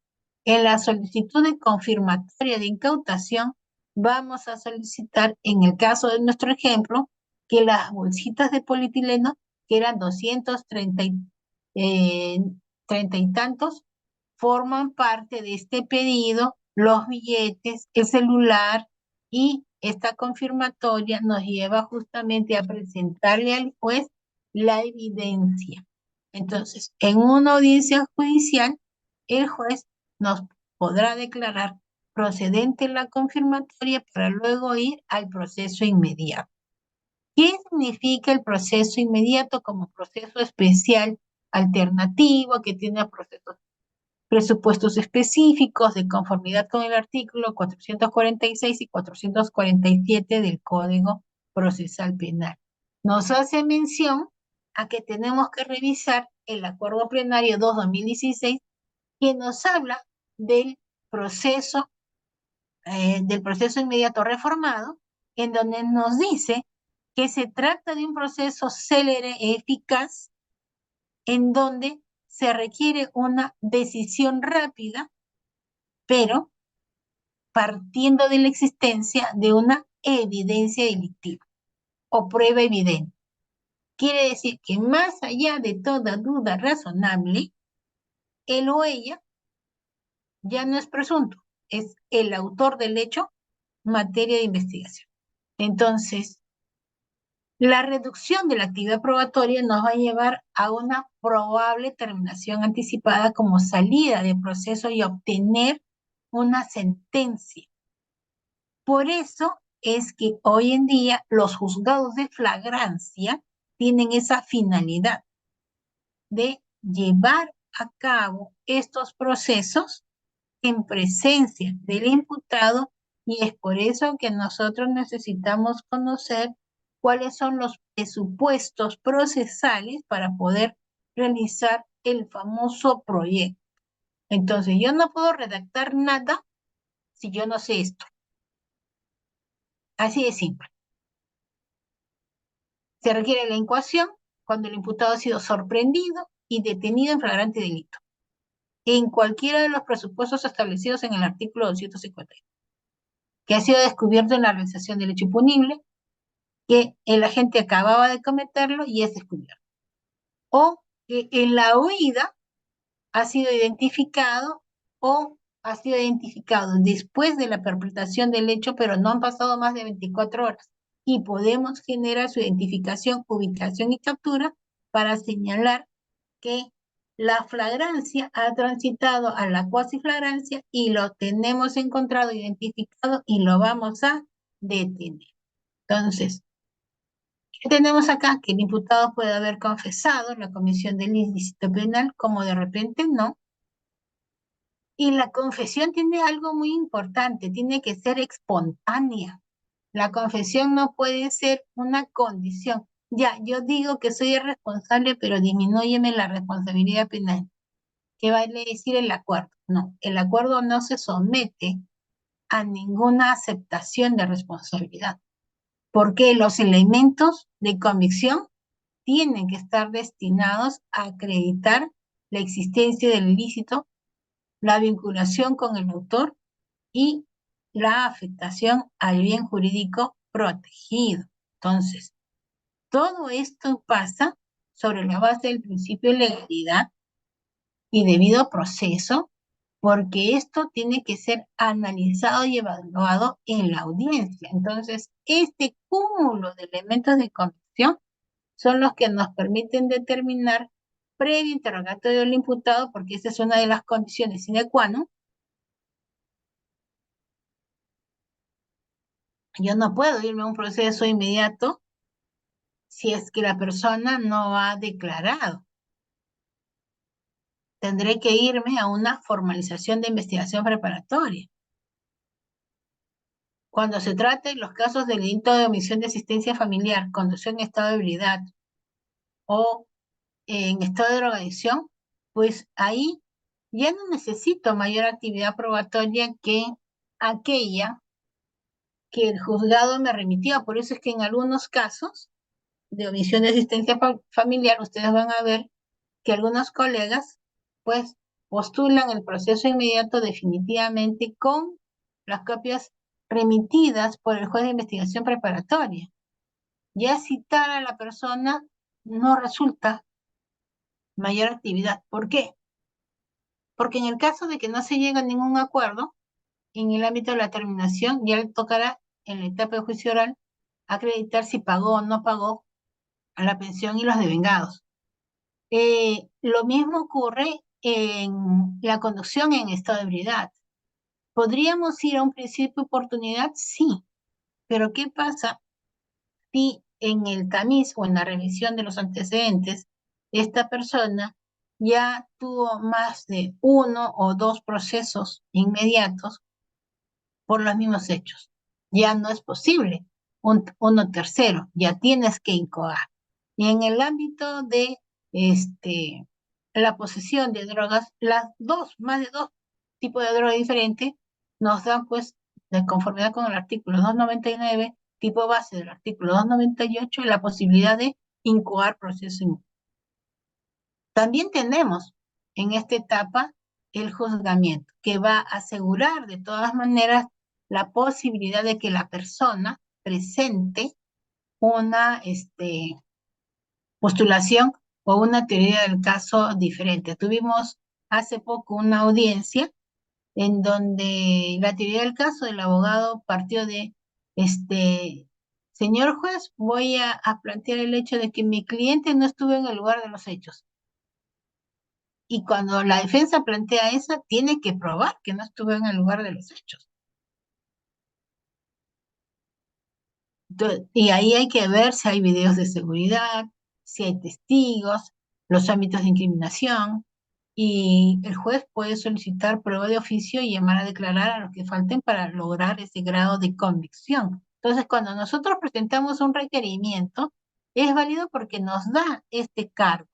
En la solicitud de confirmatoria de incautación, vamos a solicitar, en el caso de nuestro ejemplo, que las bolsitas de polietileno, que eran 230 30 y tantos, forman parte de este pedido, los billetes, el celular, y esta confirmatoria nos lleva justamente a presentarle al juez la evidencia. Entonces, en una audiencia judicial, el juez nos podrá declarar procedente la confirmatoria para luego ir al proceso inmediato. ¿Qué significa el proceso inmediato como proceso especial alternativo que tiene procesos presupuestos específicos de conformidad con el artículo 446 y 447 del Código Procesal Penal? Nos hace mención a que tenemos que revisar el Acuerdo Plenario 2-2016 que nos habla proceso, del proceso inmediato reformado, en donde nos dice que se trata de un proceso célere e eficaz en donde se requiere una decisión rápida, pero partiendo de la existencia de una evidencia delictiva o prueba evidente. Quiere decir que más allá de toda duda razonable, él o ella ya no es presunto, es el autor del hecho, materia de investigación. Entonces, la reducción de la actividad probatoria nos va a llevar a una probable terminación anticipada como salida del proceso y obtener una sentencia. Por eso es que hoy en día los juzgados de flagrancia tienen esa finalidad de llevar a cabo estos procesos en presencia del imputado, y es por eso que nosotros necesitamos conocer cuáles son los presupuestos procesales para poder realizar el famoso proyecto. Entonces, yo no puedo redactar nada si yo no sé esto. Así de simple. Se requiere la incoación cuando el imputado ha sido sorprendido y detenido en flagrante delito, en cualquiera de los presupuestos establecidos en el artículo 250, que ha sido descubierto en la realización del hecho punible, que el agente acababa de cometerlo y es descubierto. O que en la huida ha sido identificado o ha sido identificado después de la perpetración del hecho, pero no han pasado más de 24 horas. Y podemos generar su identificación, ubicación y captura para señalar que la flagrancia ha transitado a la cuasiflagrancia y lo tenemos encontrado, identificado y lo vamos a detener. Entonces, ¿qué tenemos acá? Que el imputado puede haber confesado la comisión del ilícito penal, como de repente no. Y la confesión tiene algo muy importante, tiene que ser espontánea. La confesión no puede ser una condición. Ya, yo digo que soy irresponsable, pero disminúyeme la responsabilidad penal. ¿Qué va a decir el acuerdo? No, el acuerdo no se somete a ninguna aceptación de responsabilidad, porque los elementos de convicción tienen que estar destinados a acreditar la existencia del ilícito, la vinculación con el autor y la afectación al bien jurídico protegido. Entonces, todo esto pasa sobre la base del principio de legalidad y debido proceso, porque esto tiene que ser analizado y evaluado en la audiencia. Entonces, este cúmulo de elementos de convicción son los que nos permiten determinar previo interrogatorio del imputado, porque esa es una de las condiciones sine qua non. Yo no puedo irme a un proceso inmediato si es que la persona no ha declarado. Tendré que irme a una formalización de investigación preparatoria. Cuando se trate los casos de delito de omisión de asistencia familiar, conducción en estado de ebriedad o en estado de drogadicción, pues ahí ya no necesito mayor actividad probatoria que aquella que el juzgado me remitió. Por eso es que en algunos casos de omisión de asistencia familiar, ustedes van a ver que algunos colegas, pues, postulan el proceso inmediato definitivamente con las copias remitidas por el juez de investigación preparatoria. Ya citar a la persona no resulta mayor actividad. ¿Por qué? Porque en el caso de que no se llegue a ningún acuerdo, en el ámbito de la terminación, ya le tocará en la etapa de juicio oral acreditar si pagó o no pagó a la pensión y los devengados. Lo mismo ocurre en la conducción en estado de ebriedad. ¿Podríamos ir a un principio de oportunidad? Sí, pero ¿qué pasa si en el tamiz o en la revisión de los antecedentes esta persona ya tuvo más de uno o dos procesos inmediatos por los mismos hechos? Ya no es posible uno tercero, ya tienes que incoar. Y en el ámbito de este, la posesión de drogas, más de dos tipos de drogas diferentes, nos dan pues, de conformidad con el artículo 299, tipo base del artículo 298, la posibilidad de incoar proceso. También tenemos en esta etapa el juzgamiento, que va a asegurar de todas maneras la posibilidad de que la persona presente una postulación o una teoría del caso diferente. Tuvimos hace poco una audiencia en donde la teoría del caso del abogado partió de, señor juez, voy a plantear el hecho de que mi cliente no estuvo en el lugar de los hechos. Y cuando la defensa plantea esa, tiene que probar que no estuvo en el lugar de los hechos. Y ahí hay que ver si hay videos de seguridad, si hay testigos, los ámbitos de incriminación, y el juez puede solicitar prueba de oficio y llamar a declarar a los que falten para lograr ese grado de convicción. Entonces, cuando nosotros presentamos un requerimiento, es válido porque nos da este cargo.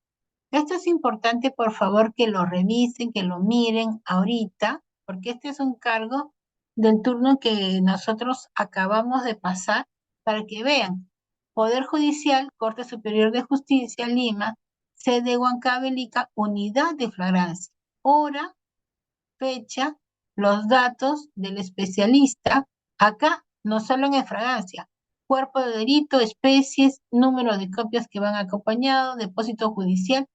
Esto es importante, por favor, que lo revisen, que lo miren ahorita, porque este es un cargo del turno que nosotros acabamos de pasar para que vean. Poder Judicial, Corte Superior de Justicia, Lima, sede Huancavelica, unidad de flagrancia, hora, fecha, los datos del especialista. Acá no solo en flagrancia, cuerpo de delito, especies, número de copias que van acompañados, depósito judicial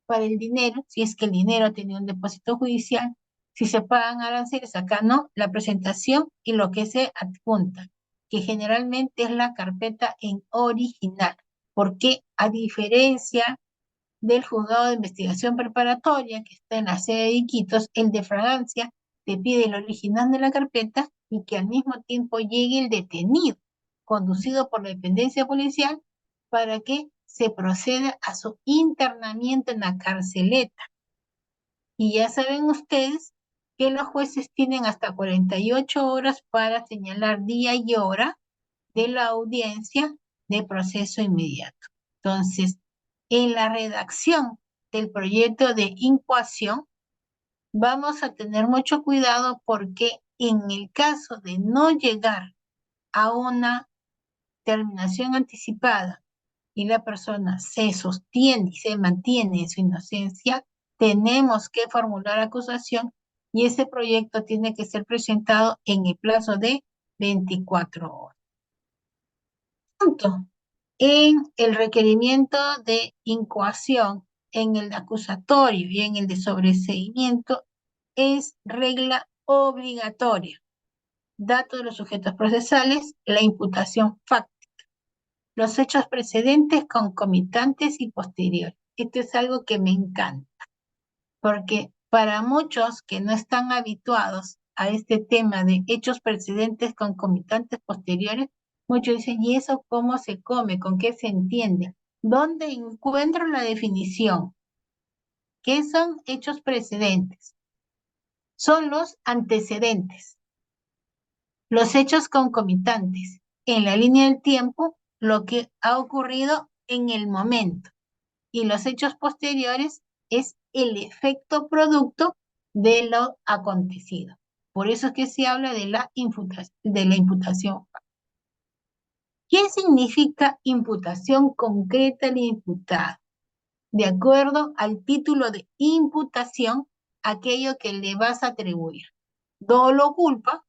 para el dinero, si es que el dinero tiene un depósito judicial, si se pagan aranceles, acá no, la presentación y lo que se adjunta, que generalmente es la carpeta en original, porque a diferencia del juzgado de investigación preparatoria que está en la sede de Iquitos, el de fragancia te pide el original de la carpeta y que al mismo tiempo llegue el detenido, conducido por la dependencia policial, para que se proceda a su internamiento en la carceleta. Y ya saben ustedes que los jueces tienen hasta 48 horas para señalar día y hora de la audiencia de proceso inmediato. Entonces, en la redacción del proyecto de incoación, vamos a tener mucho cuidado porque en el caso de no llegar a una terminación anticipada y la persona se sostiene y se mantiene en su inocencia, tenemos que formular acusación y ese proyecto tiene que ser presentado en el plazo de 24 horas. Punto. En el requerimiento de incoación, en el acusatorio y en el de sobreseimiento es regla obligatoria. Datos de los sujetos procesales, la imputación fáctica. los hechos precedentes, concomitantes y posteriores. Esto es algo que me encanta, porque para muchos que no están habituados a este tema de hechos precedentes, concomitantes, posteriores, muchos dicen, ¿y eso cómo se come? ¿Con qué se entiende? ¿Dónde encuentro la definición? ¿Qué son hechos precedentes? Son los antecedentes. Los hechos concomitantes, en la línea del tiempo, lo que ha ocurrido en el momento. Y los hechos posteriores es el efecto producto de lo acontecido. Por eso es que se habla de la imputación. ¿Qué significa imputación concreta al imputado? De acuerdo al título de imputación, aquello que le vas a atribuir. Dolo o culpa,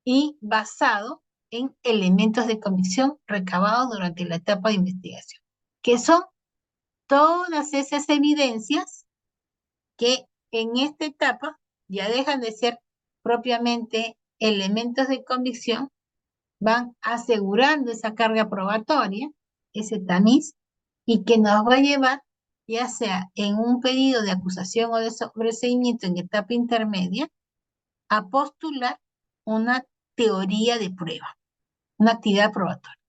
y basado en elementos de convicción recabados durante la etapa de investigación, que son todas esas evidencias que en esta etapa ya dejan de ser propiamente elementos de convicción, van asegurando esa carga probatoria, ese tamiz, y que nos va a llevar, ya sea en un pedido de acusación o de sobreseimiento en etapa intermedia, a postular una teoría de prueba, una actividad probatoria.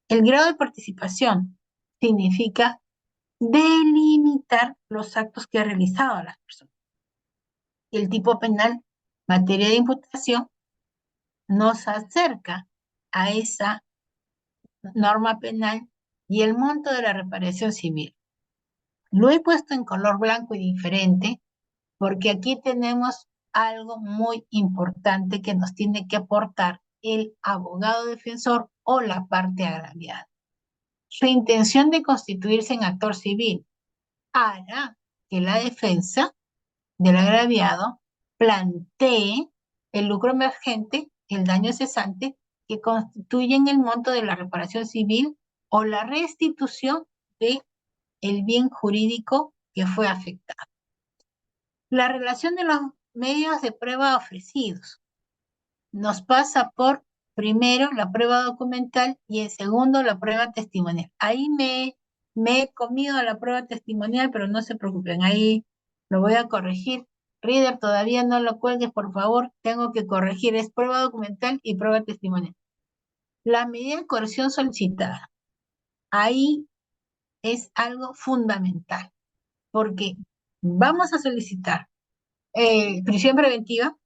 El grado de participación significa delimitar los actos que ha realizado las personas. El tipo penal, materia de imputación, nos acerca a esa norma penal y el monto de la reparación civil. Lo he puesto en color blanco y diferente porque aquí tenemos algo muy importante que nos tiene que aportar el abogado defensor o la parte agraviada. Su intención de constituirse en actor civil hará que la defensa del agraviado plantee el lucro emergente, el daño cesante, que constituyen el monto de la reparación civil o la restitución de el bien jurídico que fue afectado. La relación de los medios de prueba ofrecidos nos pasa por, primero, la prueba documental y en segundo, la prueba testimonial. Ahí me he comido la prueba testimonial, pero no se preocupen, ahí lo voy a corregir. Reader, todavía no lo cuelgues, por favor, tengo que corregir, es prueba documental y prueba testimonial. La medida de coerción solicitada, ahí es algo fundamental, porque vamos a solicitar prisión preventiva,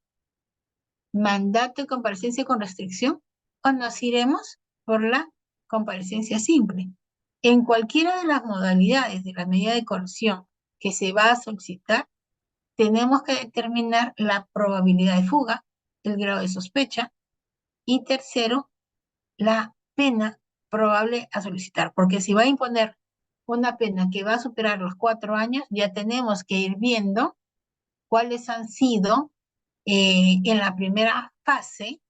mandato de comparecencia con restricción, o nos iremos por la comparecencia simple. En cualquiera de las modalidades de la medida de coerción que se va a solicitar, tenemos que determinar la probabilidad de fuga, el grado de sospecha, y tercero, la pena probable a solicitar, porque si va a imponer una pena que va a superar los 4 años, ya tenemos que ir viendo cuáles han sido en la primera fase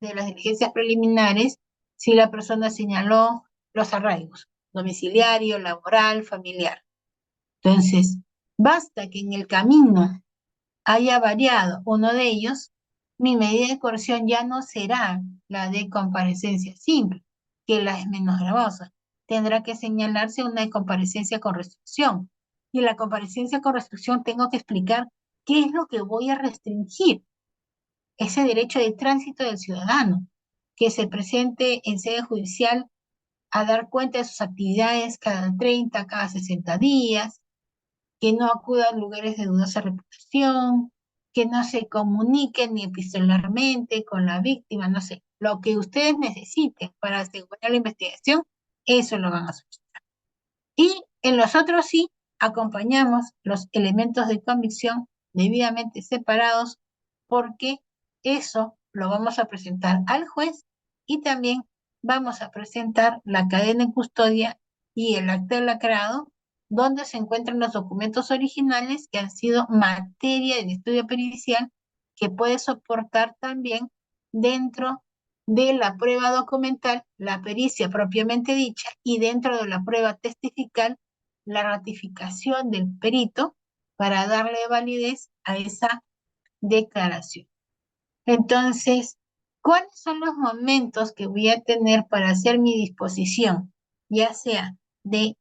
de las diligencias preliminares, si la persona señaló los arraigos, domiciliario, laboral, familiar. Entonces, basta que en el camino haya variado uno de ellos, mi medida de coerción ya no será la de comparecencia simple, que la es menos gravosa. Tendrá que señalarse una de comparecencia con restricción. Y en la comparecencia con restricción tengo que explicar qué es lo que voy a restringir, ese derecho de tránsito del ciudadano, que se presente en sede judicial a dar cuenta de sus actividades cada 30, cada 60 días, que no acuda a lugares de dudosa reputación, que no se comunique ni epistolarmente con la víctima, no sé, lo que ustedes necesiten para asegurar la investigación, eso lo van a solicitar. Y en los otros sí, acompañamos los elementos de convicción debidamente separados porque eso lo vamos a presentar al juez y también vamos a presentar la cadena en custodia y el acta de lacrado donde se encuentran los documentos originales que han sido materia de estudio pericial que puede soportar también dentro de la prueba documental, la pericia propiamente dicha, y dentro de la prueba testifical, la ratificación del perito para darle validez a esa declaración. Entonces, ¿Cuáles son los momentos que voy a tener para hacer mi disposición? Ya sea de,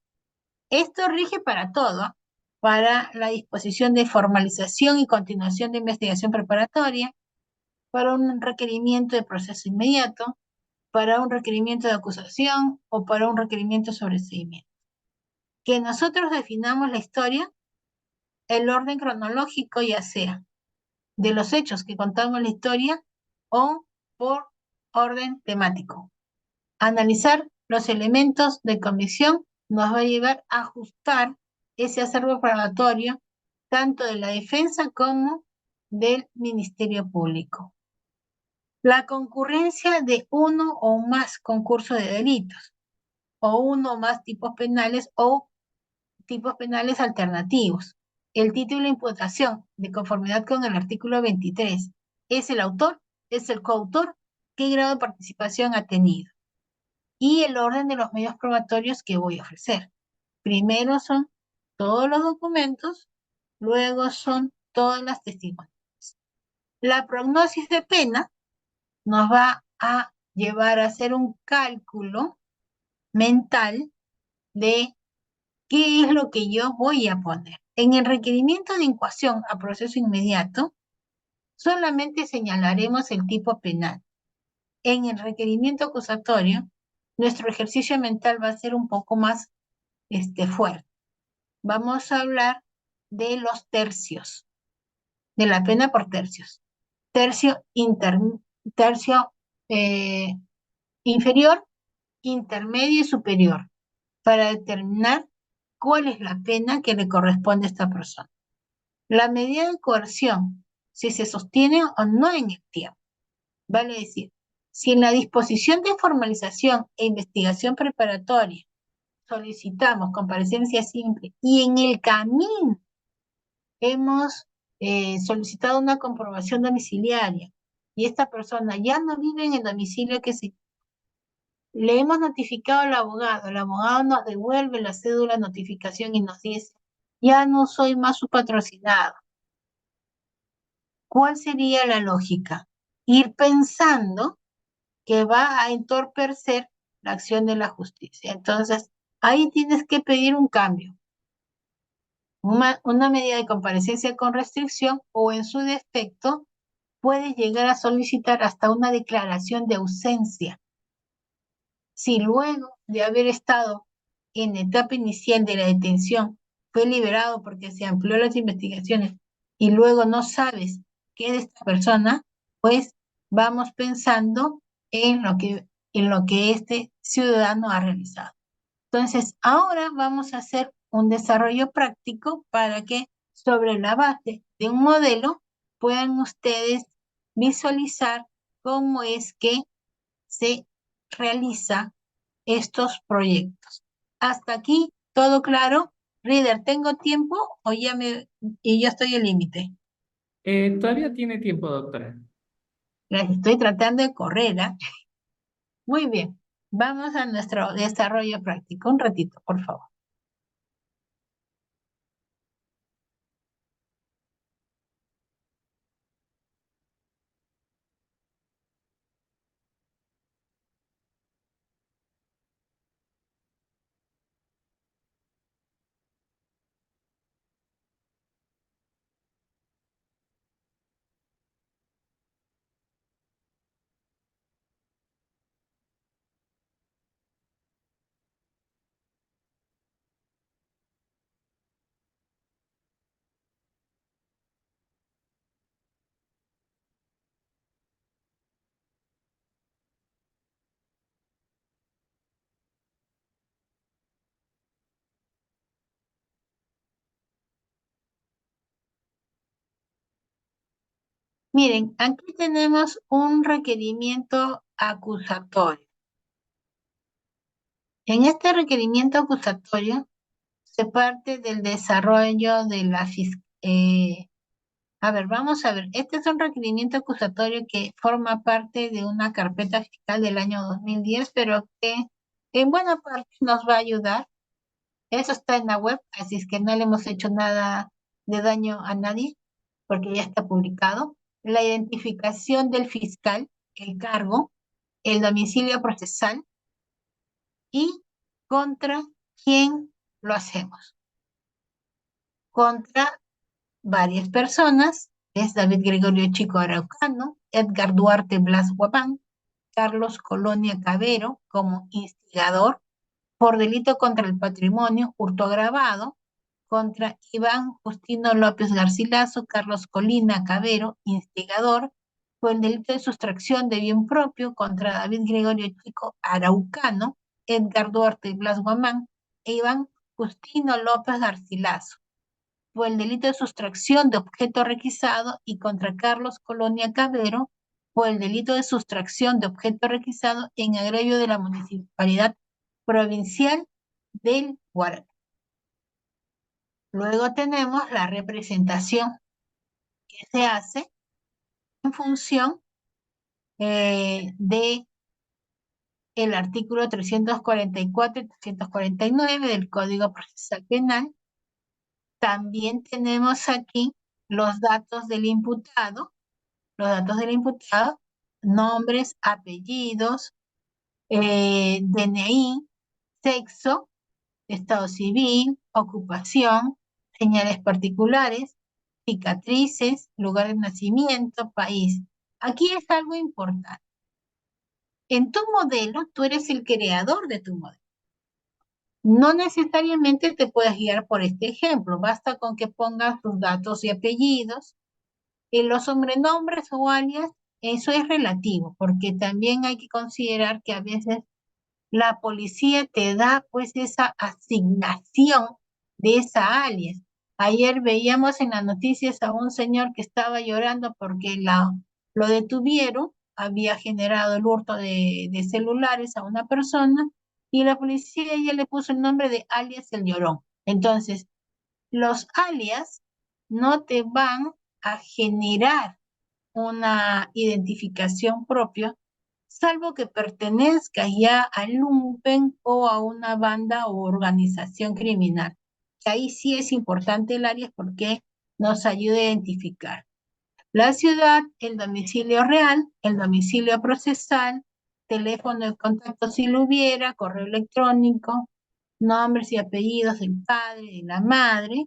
esto rige para todo, para la disposición de formalización y continuación de investigación preparatoria, para un requerimiento de proceso inmediato, para un requerimiento de acusación o para un requerimiento de sobreseimiento. Que nosotros definamos la historia, el orden cronológico, ya sea de los hechos que contamos la historia o por orden temático. Analizar los elementos de convicción nos va a llevar a ajustar ese acervo probatorio tanto de la defensa como del Ministerio Público. La concurrencia de uno o más concursos de delitos, o uno o más tipos penales o tipos penales alternativos. El título de imputación, de conformidad con el artículo 23, es el autor, es el coautor, qué grado de participación ha tenido. Y el orden de los medios probatorios que voy a ofrecer. Primero son todos los documentos, luego son todas las testimonios. La prognosis de pena nos va a llevar a hacer un cálculo mental de qué es lo que yo voy a poner. En el requerimiento de incoación a proceso inmediato, solamente señalaremos el tipo penal. En el requerimiento acusatorio, nuestro ejercicio mental va a ser un poco más fuerte. Vamos a hablar de los tercios, de la pena por tercios. Tercio inferior, intermedio y superior, para determinar cuál es la pena que le corresponde a esta persona. La medida de coerción, si se sostiene o no en el tiempo. Vale decir, si en la disposición de formalización e investigación preparatoria solicitamos comparecencia simple y en el camino hemos solicitado una comprobación domiciliaria y esta persona ya no vive en el domicilio que se... Le hemos notificado al abogado, el abogado nos devuelve la cédula de notificación y nos dice, ya no soy más su patrocinado. ¿Cuál sería la lógica? Ir pensando que va a entorpecer la acción de la justicia. Entonces, ahí tienes que pedir un cambio, una medida de comparecencia con restricción o en su defecto puedes llegar a solicitar hasta una declaración de ausencia. Si luego de haber estado en la etapa inicial de la detención fue liberado porque se amplió las investigaciones y luego no sabes qué es de esta persona, pues vamos pensando en lo que este ciudadano ha realizado. Entonces, ahora vamos a hacer un desarrollo práctico para que sobre la base de un modelo puedan ustedes visualizar cómo es que se realiza estos proyectos. Hasta aquí, ¿todo claro? Reader, ¿tengo tiempo o y ya estoy al límite? Todavía tiene tiempo, doctora. Las estoy tratando de correr, ¿ah? Muy bien. Vamos a nuestro desarrollo práctico. Un ratito, por favor. Miren, aquí tenemos un requerimiento acusatorio. En este requerimiento acusatorio se parte del desarrollo de la fiscalía. A ver, vamos a ver. Este es un requerimiento acusatorio que forma parte de una carpeta fiscal del año 2010, pero que en buena parte nos va a ayudar. Eso está en la web, así es que no le hemos hecho nada de daño a nadie, porque ya está publicado. La identificación del fiscal, el cargo, el domicilio procesal y contra quién lo hacemos. Contra varias personas, es David Gregorio Chico Araucano, Edgar Duarte Blas Guapán, Carlos Colonia Cabero como instigador por delito contra el patrimonio, hurto agravado, contra Iván Justino López Garcilaso, Carlos Colina Cabero, instigador, por el delito de sustracción de bien propio contra David Gregorio Chico Araucano, Edgar Duarte Blas Guamán e Iván Justino López Garcilaso, por el delito de sustracción de objeto requisado y contra Carlos Colonia Cabero, por el delito de sustracción de objeto requisado en agravio de la Municipalidad Provincial del Guaraní. Luego tenemos la representación que se hace en función de el artículo 344 y 349 del Código Procesal Penal. También tenemos aquí los datos del imputado, nombres, apellidos, DNI, sexo, estado civil, ocupación, señales particulares, cicatrices, lugar de nacimiento, país. Aquí es algo importante. En tu modelo, tú eres el creador de tu modelo. No necesariamente te puedes guiar por este ejemplo, basta con que pongas tus datos y apellidos. En los sobrenombres o alias, eso es relativo, porque también hay que considerar que a veces la policía te da pues esa asignación de esa alias. Ayer veíamos en las noticias a un señor que estaba llorando porque lo detuvieron, había generado el hurto de celulares a una persona y la policía ya le puso el nombre de alias El Llorón. Entonces, los alias no te van a generar una identificación propia, salvo que pertenezca ya al lumpen o a una banda o organización criminal. Que ahí sí es importante el área porque nos ayuda a identificar la ciudad, el domicilio real, el domicilio procesal, teléfono de contacto si lo hubiera, correo electrónico, nombres y apellidos del padre, de la madre.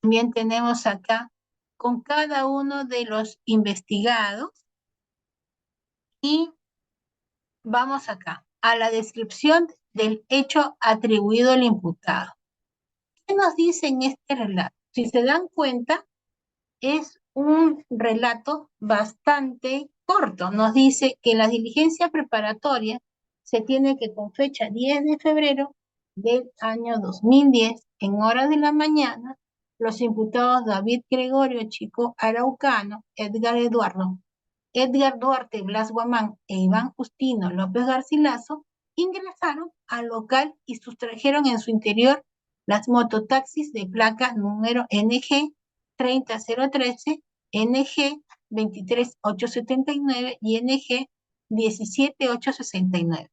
También tenemos acá con cada uno de los investigados y vamos acá a la descripción del hecho atribuido al imputado. ¿Qué nos dice en este relato? Si se dan cuenta, es un relato bastante corto. Nos dice que la diligencia preparatoria se tiene que con fecha 10 de febrero del año 2010, en horas de la mañana, los imputados David Gregorio Chico Araucano, Edgar Duarte Blas Guamán e Iván Justino López Garcilaso ingresaron al local y sustrajeron en su interior las mototaxis de placa número NG 30013, NG 23879 y NG 17869.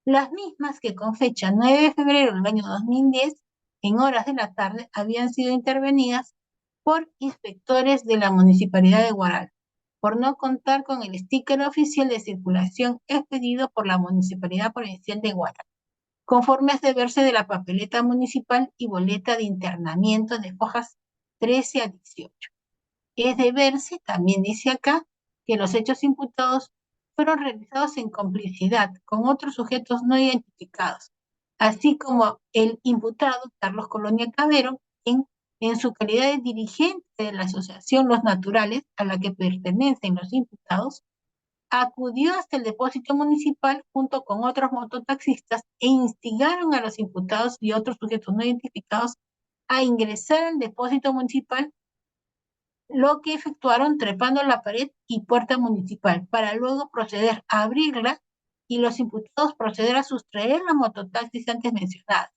Las mismas que con fecha 9 de febrero del año 2010, en horas de la tarde, habían sido intervenidas por inspectores de la Municipalidad de Huaral, por no contar con el sticker oficial de circulación expedido por la Municipalidad Provincial de Huaral, conforme es deberse de la papeleta municipal y boleta de internamiento de fojas 13 a 18. Es de verse, también dice acá, que los hechos imputados fueron realizados en complicidad con otros sujetos no identificados, así como el imputado Carlos Colonia Cabero, en su calidad de dirigente de la asociación Los Naturales, a la que pertenecen los imputados, acudió hasta el depósito municipal junto con otros mototaxistas e instigaron a los imputados y otros sujetos no identificados a ingresar al depósito municipal, lo que efectuaron trepando la pared y puerta municipal, para luego proceder a abrirla y los imputados proceder a sustraer la mototaxis antes mencionada,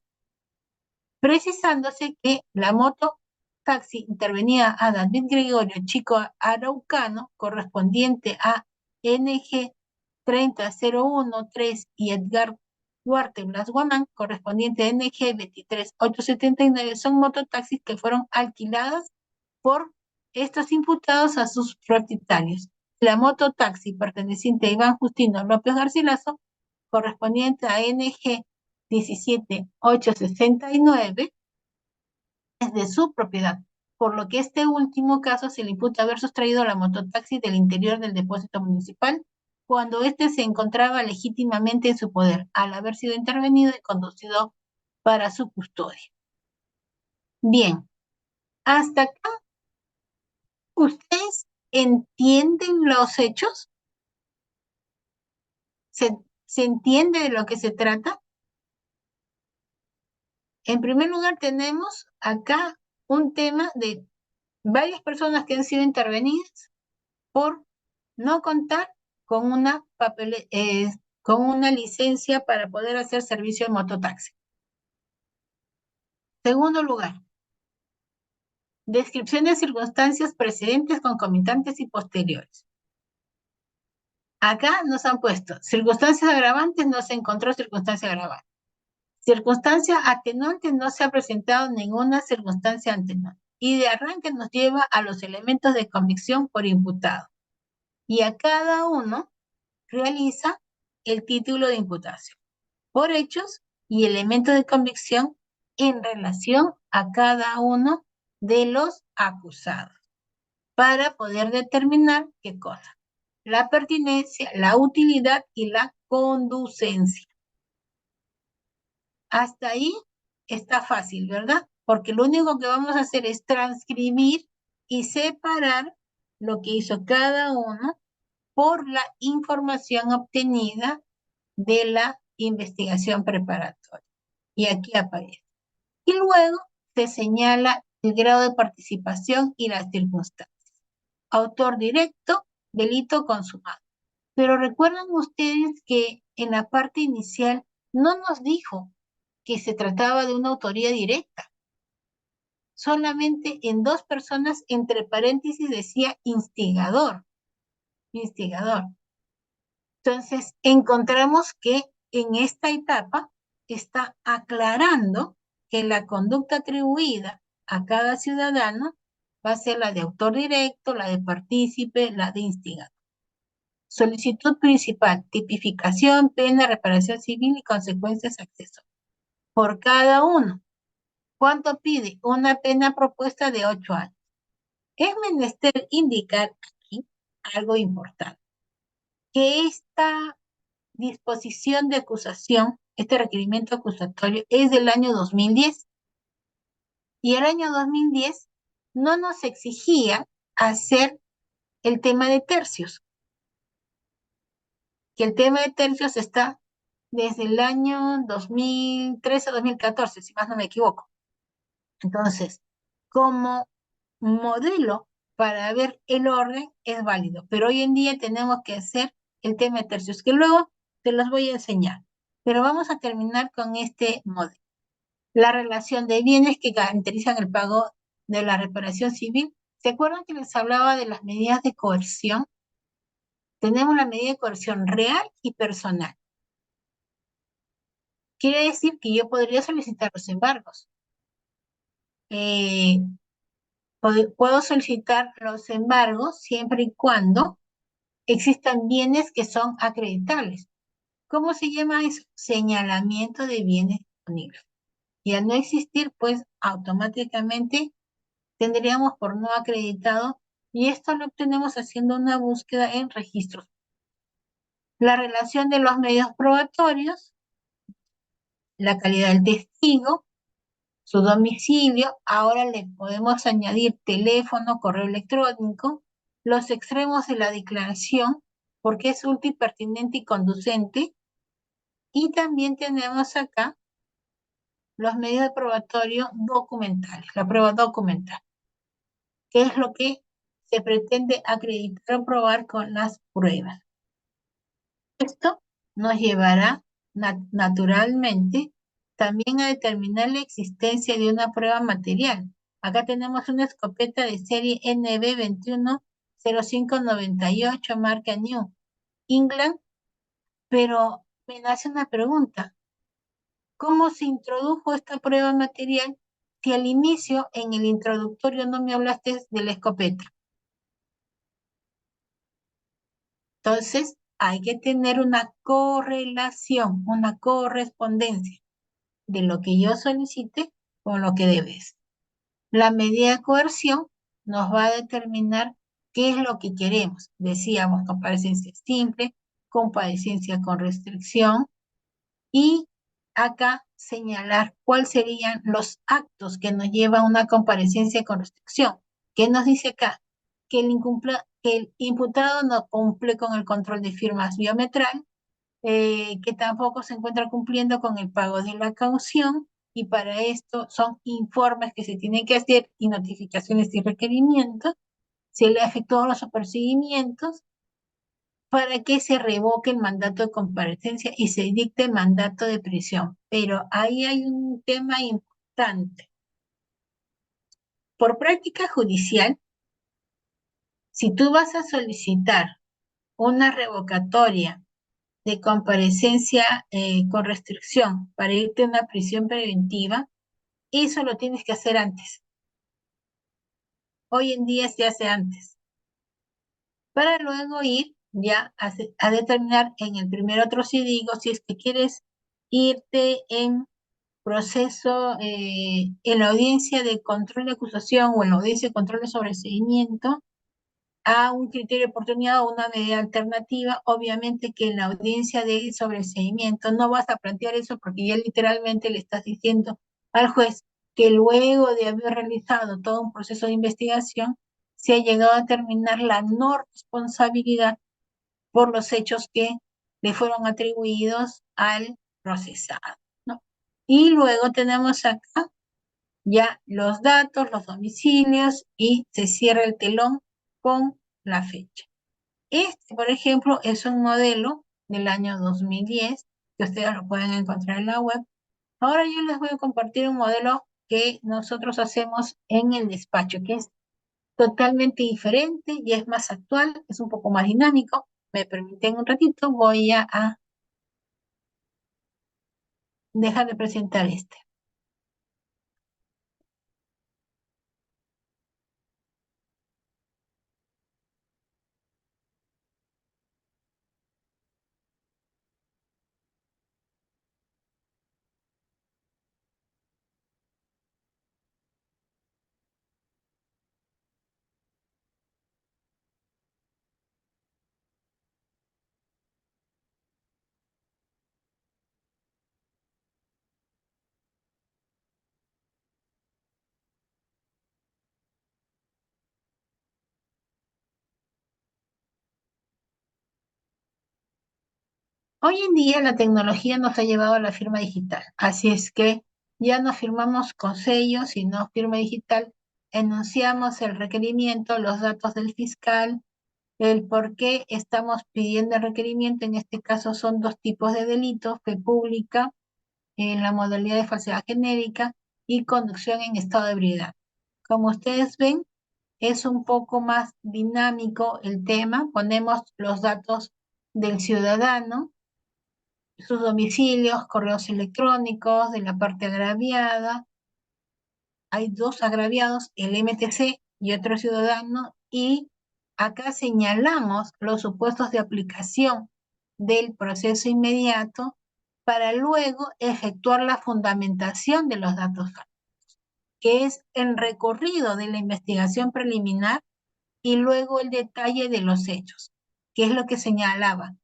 precisándose que la mototaxi intervenida a David Gregorio Chico Araucano, correspondiente a NG 30013 y Edgar Duarte Blas Guamán, correspondiente a NG 23879, son mototaxis que fueron alquiladas por estos imputados a sus propietarios. La mototaxi perteneciente a Iván Justino López Garcilaso, correspondiente a NG 17869, es de su propiedad, por lo que este último caso se le imputa haber sustraído la mototaxi del interior del depósito municipal cuando éste se encontraba legítimamente en su poder, al haber sido intervenido y conducido para su custodia. Bien, hasta acá, ¿ustedes entienden los hechos? ¿Se entiende de lo que se trata? En primer lugar, tenemos acá un tema de varias personas que han sido intervenidas por no contar con con una licencia para poder hacer servicio de mototaxi. Segundo lugar, descripción de circunstancias precedentes, concomitantes y posteriores. Acá nos han puesto circunstancias agravantes, no se encontró circunstancia agravante. Circunstancia atenuante, no se ha presentado ninguna circunstancia atenuante. Y de arranque nos lleva a los elementos de convicción por imputado. Y a cada uno realiza el título de imputación por hechos y elementos de convicción en relación a cada uno de los acusados para poder determinar qué cosa: la pertinencia, la utilidad y la conducencia. Hasta ahí está fácil, ¿verdad? Porque lo único que vamos a hacer es transcribir y separar lo que hizo cada uno por la información obtenida de la investigación preparatoria. Y aquí aparece. Y luego se señala el grado de participación y las circunstancias. Autor directo, delito consumado. Pero recuerdan ustedes que en la parte inicial no nos dijo que se trataba de una autoría directa. Solamente en dos personas, entre paréntesis, decía instigador. Instigador. Entonces, encontramos que en esta etapa está aclarando que la conducta atribuida a cada ciudadano va a ser la de autor directo, la de partícipe, la de instigador. Solicitud principal: tipificación, pena, reparación civil y consecuencias accesorias. Por cada uno. ¿Cuánto pide? Una pena propuesta de 8 años. Es menester indicar aquí algo importante, que esta disposición de acusación, este requerimiento acusatorio, es del año 2010. Y el año 2010 no nos exigía hacer el tema de tercios, que el tema de tercios está desde el año 2013 a 2014, si más no me equivoco. Entonces, como modelo para ver el orden es válido, pero hoy en día tenemos que hacer el tema de tercios, que luego te los voy a enseñar. Pero vamos a terminar con este modelo. La relación de bienes que caracterizan el pago de la reparación civil. ¿Se acuerdan que les hablaba de las medidas de coerción? Tenemos la medida de coerción real y personal. Quiere decir que yo podría solicitar los embargos. Puedo solicitar los embargos siempre y cuando existan bienes que son acreditables. ¿Cómo se llama eso? Señalamiento de bienes disponibles. Y al no existir, pues automáticamente tendríamos por no acreditado, y esto lo obtenemos haciendo una búsqueda en registros. La relación de los medios probatorios, la calidad del testigo, su domicilio, ahora le podemos añadir teléfono, correo electrónico, los extremos de la declaración, porque es útil, pertinente y conducente, y también tenemos acá los medios de probatorio documentales, la prueba documental, que es lo que se pretende acreditar o probar con las pruebas. Esto nos llevará naturalmente también a determinar la existencia de una prueba material. Acá tenemos una escopeta de serie NB210598 marca New England, pero me nace una pregunta. ¿Cómo se introdujo esta prueba material si al inicio en el introductorio no me hablaste de la escopeta? Entonces, hay que tener una correlación, una correspondencia de lo que yo solicite con lo que debes. La medida de coerción nos va a determinar qué es lo que queremos. Decíamos comparecencia simple, comparecencia con restricción y acá señalar cuáles serían los actos que nos llevan a una comparecencia con restricción. ¿Qué nos dice acá? Que el imputado no cumple con el control de firmas biometral, que tampoco se encuentra cumpliendo con el pago de la caución, y para esto son informes que se tienen que hacer y notificaciones y requerimientos. Se le efectuaron los procedimientos para que se revoque el mandato de comparecencia y se dicte mandato de prisión. Pero ahí hay un tema importante. Por práctica judicial, si tú vas a solicitar una revocatoria de comparecencia con restricción para irte a una prisión preventiva, eso lo tienes que hacer antes. Hoy en día se hace antes, para luego ir ya a determinar en el primer otro digo si es que quieres irte en proceso, en la audiencia de control de acusación o en la audiencia de control de sobreseimiento, a un criterio de oportunidad o una medida alternativa. Obviamente que en la audiencia de sobreseimiento no vas a plantear eso porque ya literalmente le estás diciendo al juez que luego de haber realizado todo un proceso de investigación, se ha llegado a determinar la no responsabilidad por los hechos que le fueron atribuidos al procesado, ¿no? Y luego tenemos acá ya los datos, los domicilios y se cierra el telón con la fecha. Este, por ejemplo, es un modelo del año 2010 que ustedes lo pueden encontrar en la web. Ahora yo les voy a compartir un modelo que nosotros hacemos en el despacho, que es totalmente diferente y es más actual, es un poco más dinámico. Me permiten un ratito, voy a dejar de presentar este. Hoy en día la tecnología nos ha llevado a la firma digital, así es que ya no firmamos con sello, sino firma digital. Enunciamos el requerimiento, los datos del fiscal, el por qué estamos pidiendo el requerimiento. En este caso son dos tipos de delitos: fe pública en la modalidad de falsedad genérica y conducción en estado de ebriedad. Como ustedes ven, es un poco más dinámico el tema. Ponemos los datos del ciudadano, sus domicilios, correos electrónicos de la parte agraviada. Hay dos agraviados, el MTC y otro ciudadano, y acá señalamos los supuestos de aplicación del proceso inmediato para luego efectuar la fundamentación de los datos, que es el recorrido de la investigación preliminar y luego el detalle de los hechos, que es lo que señalaba: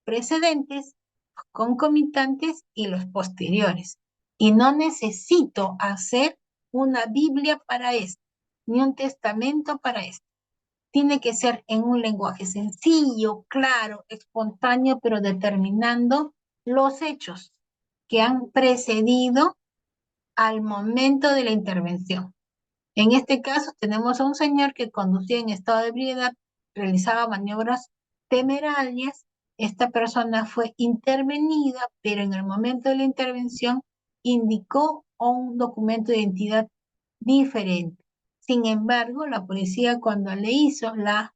precedentes, concomitantes y los posteriores. Y no necesito hacer una Biblia para esto, ni un testamento para esto. Tiene que ser en un lenguaje sencillo, claro, espontáneo, pero determinando los hechos que han precedido al momento de la intervención. En este caso tenemos a un señor que conducía en estado de ebriedad, realizaba maniobras temerarias. Esta persona fue intervenida, pero en el momento de la intervención indicó un documento de identidad diferente. Sin embargo, la policía, cuando le hizo la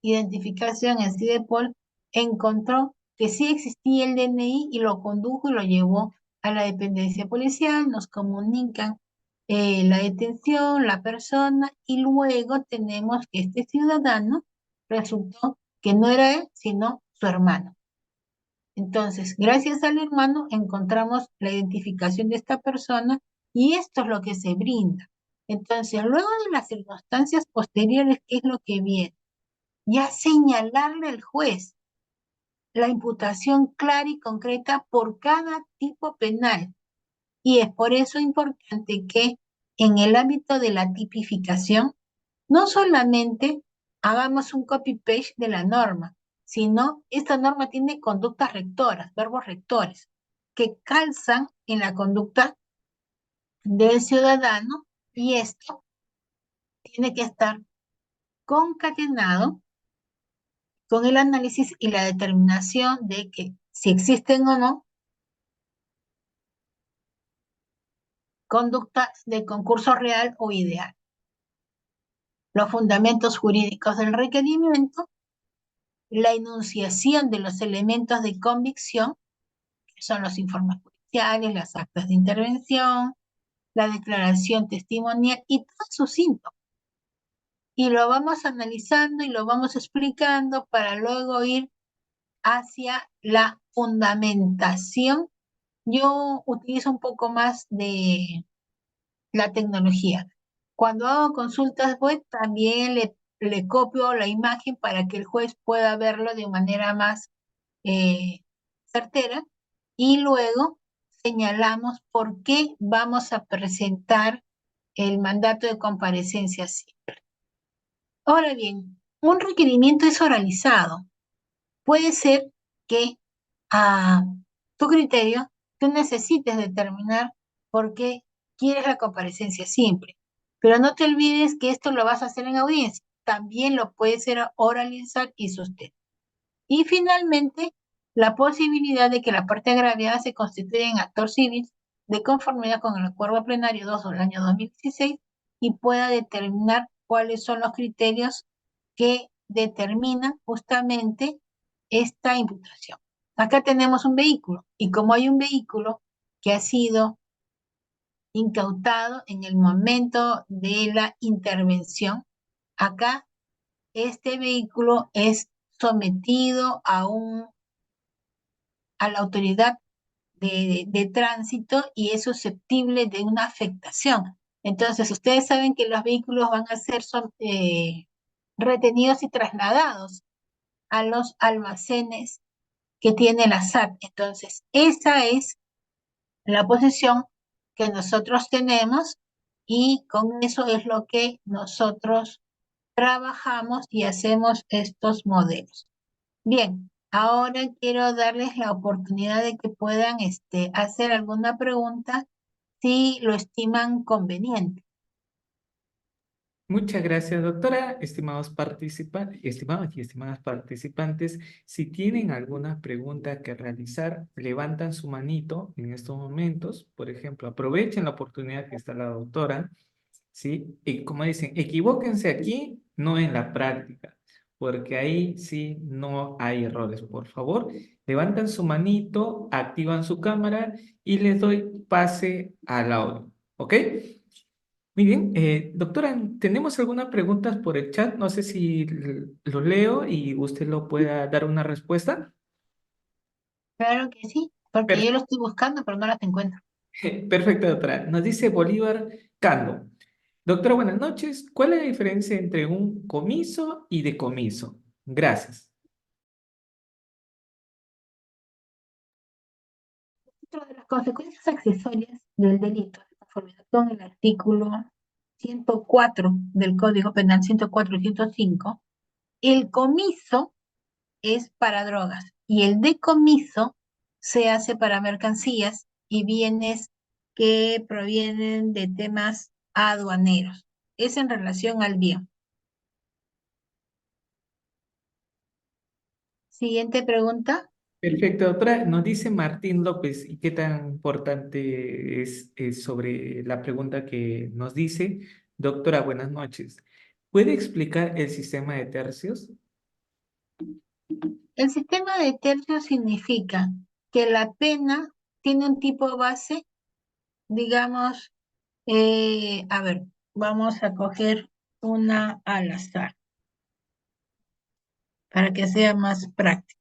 identificación en CIDEPOL, encontró que sí existía el DNI y lo condujo y lo llevó a la dependencia policial. Nos comunican la detención, la persona, y luego tenemos que este ciudadano resultó que no era él, sino su hermano. Entonces, gracias al hermano encontramos la identificación de esta persona y esto es lo que se brinda. Entonces, luego de las circunstancias posteriores, ¿qué es lo que viene? Ya señalarle al juez la imputación clara y concreta por cada tipo penal. Y es por eso importante que en el ámbito de la tipificación, no solamente hagamos un copy-paste de la norma, sino esta norma tiene conductas rectoras, verbos rectores, que calzan en la conducta del ciudadano y esto tiene que estar concatenado con el análisis y la determinación de que si existen o no conductas de concurso real o ideal. Los fundamentos jurídicos del requerimiento, la enunciación de los elementos de convicción, que son los informes judiciales, las actas de intervención, la declaración testimonial y todos sus síntomas. Y lo vamos analizando y lo vamos explicando para luego ir hacia la fundamentación. Yo utilizo un poco más de la tecnología. Cuando hago consultas web, también le copio la imagen para que el juez pueda verlo de manera más certera y luego señalamos por qué vamos a presentar el mandato de comparecencia simple. Ahora bien, un requerimiento es oralizado. Puede ser que a tu criterio tú necesites determinar por qué quieres la comparecencia simple. Pero no te olvides que esto lo vas a hacer en audiencia. También lo puedes oralizar y sustentar. Y finalmente, la posibilidad de que la parte agraviada se constituya en actor civil de conformidad con el Acuerdo Plenario 2 del año 2016 y pueda determinar cuáles son los criterios que determinan justamente esta imputación. Acá tenemos un vehículo y como hay un vehículo que ha sido incautado en el momento de la intervención, acá este vehículo es sometido a la autoridad de tránsito y es susceptible de una afectación. Entonces, ustedes saben que los vehículos van a ser retenidos y trasladados a los almacenes que tiene la SAT. Entonces, esa es la posición que nosotros tenemos y con eso es lo que nosotros trabajamos y hacemos estos modelos. Bien, ahora quiero darles la oportunidad de que puedan hacer alguna pregunta si lo estiman conveniente. Muchas gracias, doctora. Estimados participantes, estimados y estimadas participantes, si tienen alguna pregunta que realizar, levantan su manito en estos momentos. Por ejemplo, aprovechen la oportunidad que está la doctora, ¿sí? Y como dicen, equivóquense aquí, no en la práctica, porque ahí sí no hay errores. Por favor, levantan su manito, activan su cámara y les doy pase al audio, ¿ok? Muy bien, doctora, tenemos algunas preguntas por el chat. No sé si lo leo y usted lo pueda dar una respuesta. Claro que sí, porque yo lo estoy buscando, pero no las encuentro. Perfecto, doctora. Nos dice Bolívar Cando. Doctora, buenas noches. ¿Cuál es la diferencia entre un comiso y decomiso? Gracias. Dentro de las consecuencias accesorias del delito, de conformidad con el artículo 104 del Código Penal 104 y 105, el comiso es para drogas y el decomiso se hace para mercancías y bienes que provienen de temas aduaneros. Es en relación al bien. Siguiente pregunta. Perfecto, doctora. Nos dice Martín López, ¿y qué tan importante es sobre la pregunta que nos dice? Doctora, buenas noches. ¿Puede explicar el sistema de tercios? El sistema de tercios significa que la pena tiene un tipo base, digamos, a ver, vamos a coger una al azar. para que sea más práctico.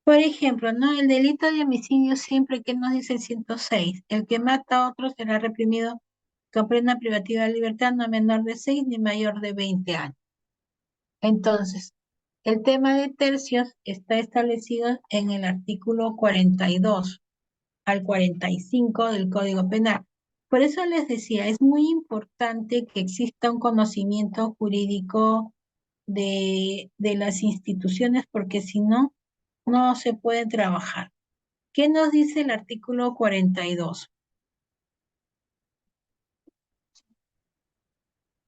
Por ejemplo, ¿no? El delito de homicidio siempre que nos dice el 106, el que mata a otro será reprimido con pena privativa de libertad no menor de 6 ni mayor de 20 años. Entonces, el tema de tercios está establecido en el artículo 42 al 45 del Código Penal. Por eso les decía, es muy importante que exista un conocimiento jurídico de las instituciones, porque si no, no se puede trabajar. ¿Qué nos dice el artículo 42?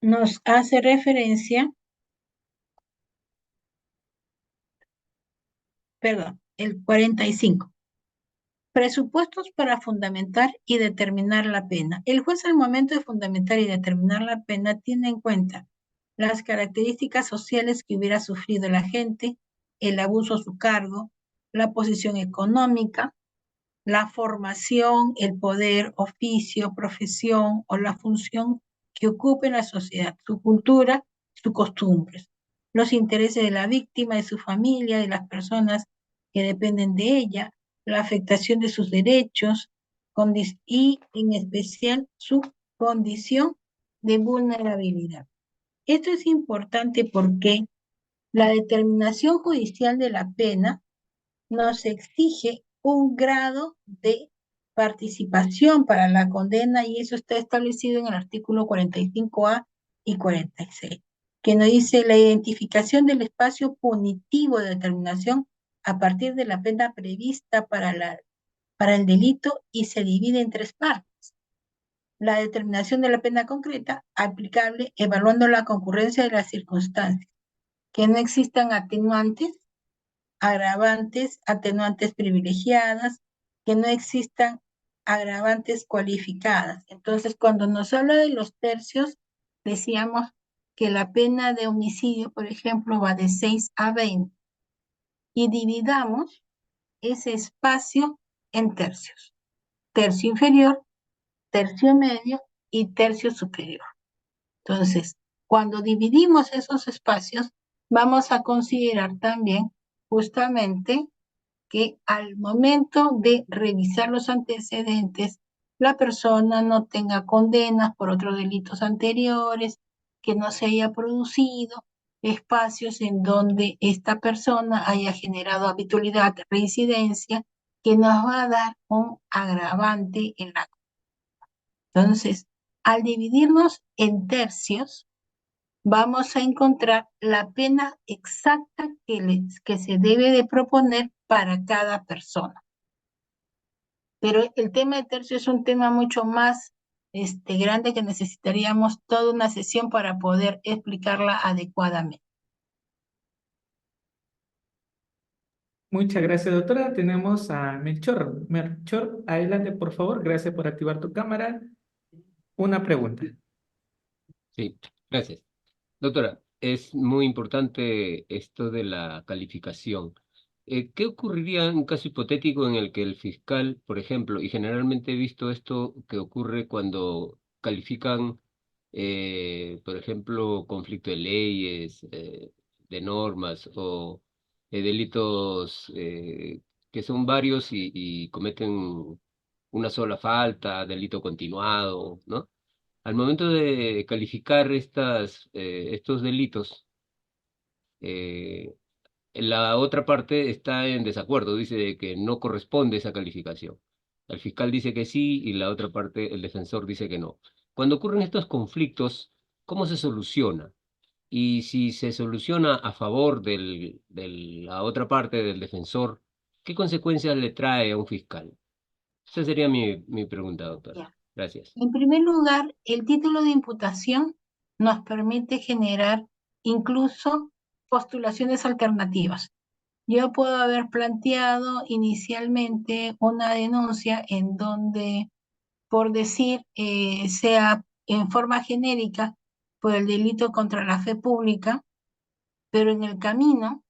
Nos hace referencia, perdón, el 45. Presupuestos para fundamentar y determinar la pena. El juez al momento de fundamentar y determinar la pena tiene en cuenta las características sociales que hubiera sufrido la gente, el abuso a su cargo, la posición económica, la formación, el poder, oficio, profesión o la función que ocupe en la sociedad, su cultura, sus costumbres, los intereses de la víctima, de su familia, de las personas que dependen de ella, la afectación de sus derechos y en especial su condición de vulnerabilidad. Esto es importante porque la determinación judicial de la pena nos exige un grado de participación para la condena y eso está establecido en el artículo 45A y 46, que nos dice la identificación del espacio punitivo de determinación a partir de la pena prevista para el delito y se divide en tres partes. La determinación de la pena concreta aplicable evaluando la concurrencia de las circunstancias, que no existan atenuantes, agravantes, atenuantes privilegiadas, que no existan agravantes cualificadas. Entonces, cuando nos habla de los tercios, decíamos que la pena de homicidio, por ejemplo, va de 6 a 20 y dividamos ese espacio en tercios. Tercio inferior, tercio medio y tercio superior. Entonces, cuando dividimos esos espacios, vamos a considerar también justamente que al momento de revisar los antecedentes, la persona no tenga condenas por otros delitos anteriores, que no se haya producido espacios en donde esta persona haya generado habitualidad, reincidencia, que nos va a dar un agravante en la. Entonces, al dividirnos en tercios, vamos a encontrar la pena exacta que se debe de proponer para cada persona. Pero el tema de tercio es un tema mucho más grande que necesitaríamos toda una sesión para poder explicarla adecuadamente. Muchas gracias, doctora. Tenemos a Melchor. Melchor, adelante, por favor. Gracias por activar tu cámara. Una pregunta. Sí, gracias. Doctora, es muy importante esto de la calificación. ¿Qué ocurriría en un caso hipotético en el que el fiscal, por ejemplo, y generalmente he visto esto que ocurre cuando califican, por ejemplo, conflicto de leyes, de normas o delitos que son varios y cometen una sola falta, delito continuado, ¿no? Al momento de calificar estos delitos, eh, la otra parte está en desacuerdo, dice que no corresponde esa calificación. El fiscal dice que sí y la otra parte, el defensor, dice que no. Cuando ocurren estos conflictos, ¿cómo se soluciona? Y si se soluciona a favor de la otra parte del defensor, ¿qué consecuencias le trae a un fiscal? Esa sería mi pregunta, doctora. Ya. Gracias. En primer lugar, el título de imputación nos permite generar incluso postulaciones alternativas. Yo puedo haber planteado inicialmente una denuncia en donde por decir, sea en forma genérica por el delito contra la fe pública, pero en el camino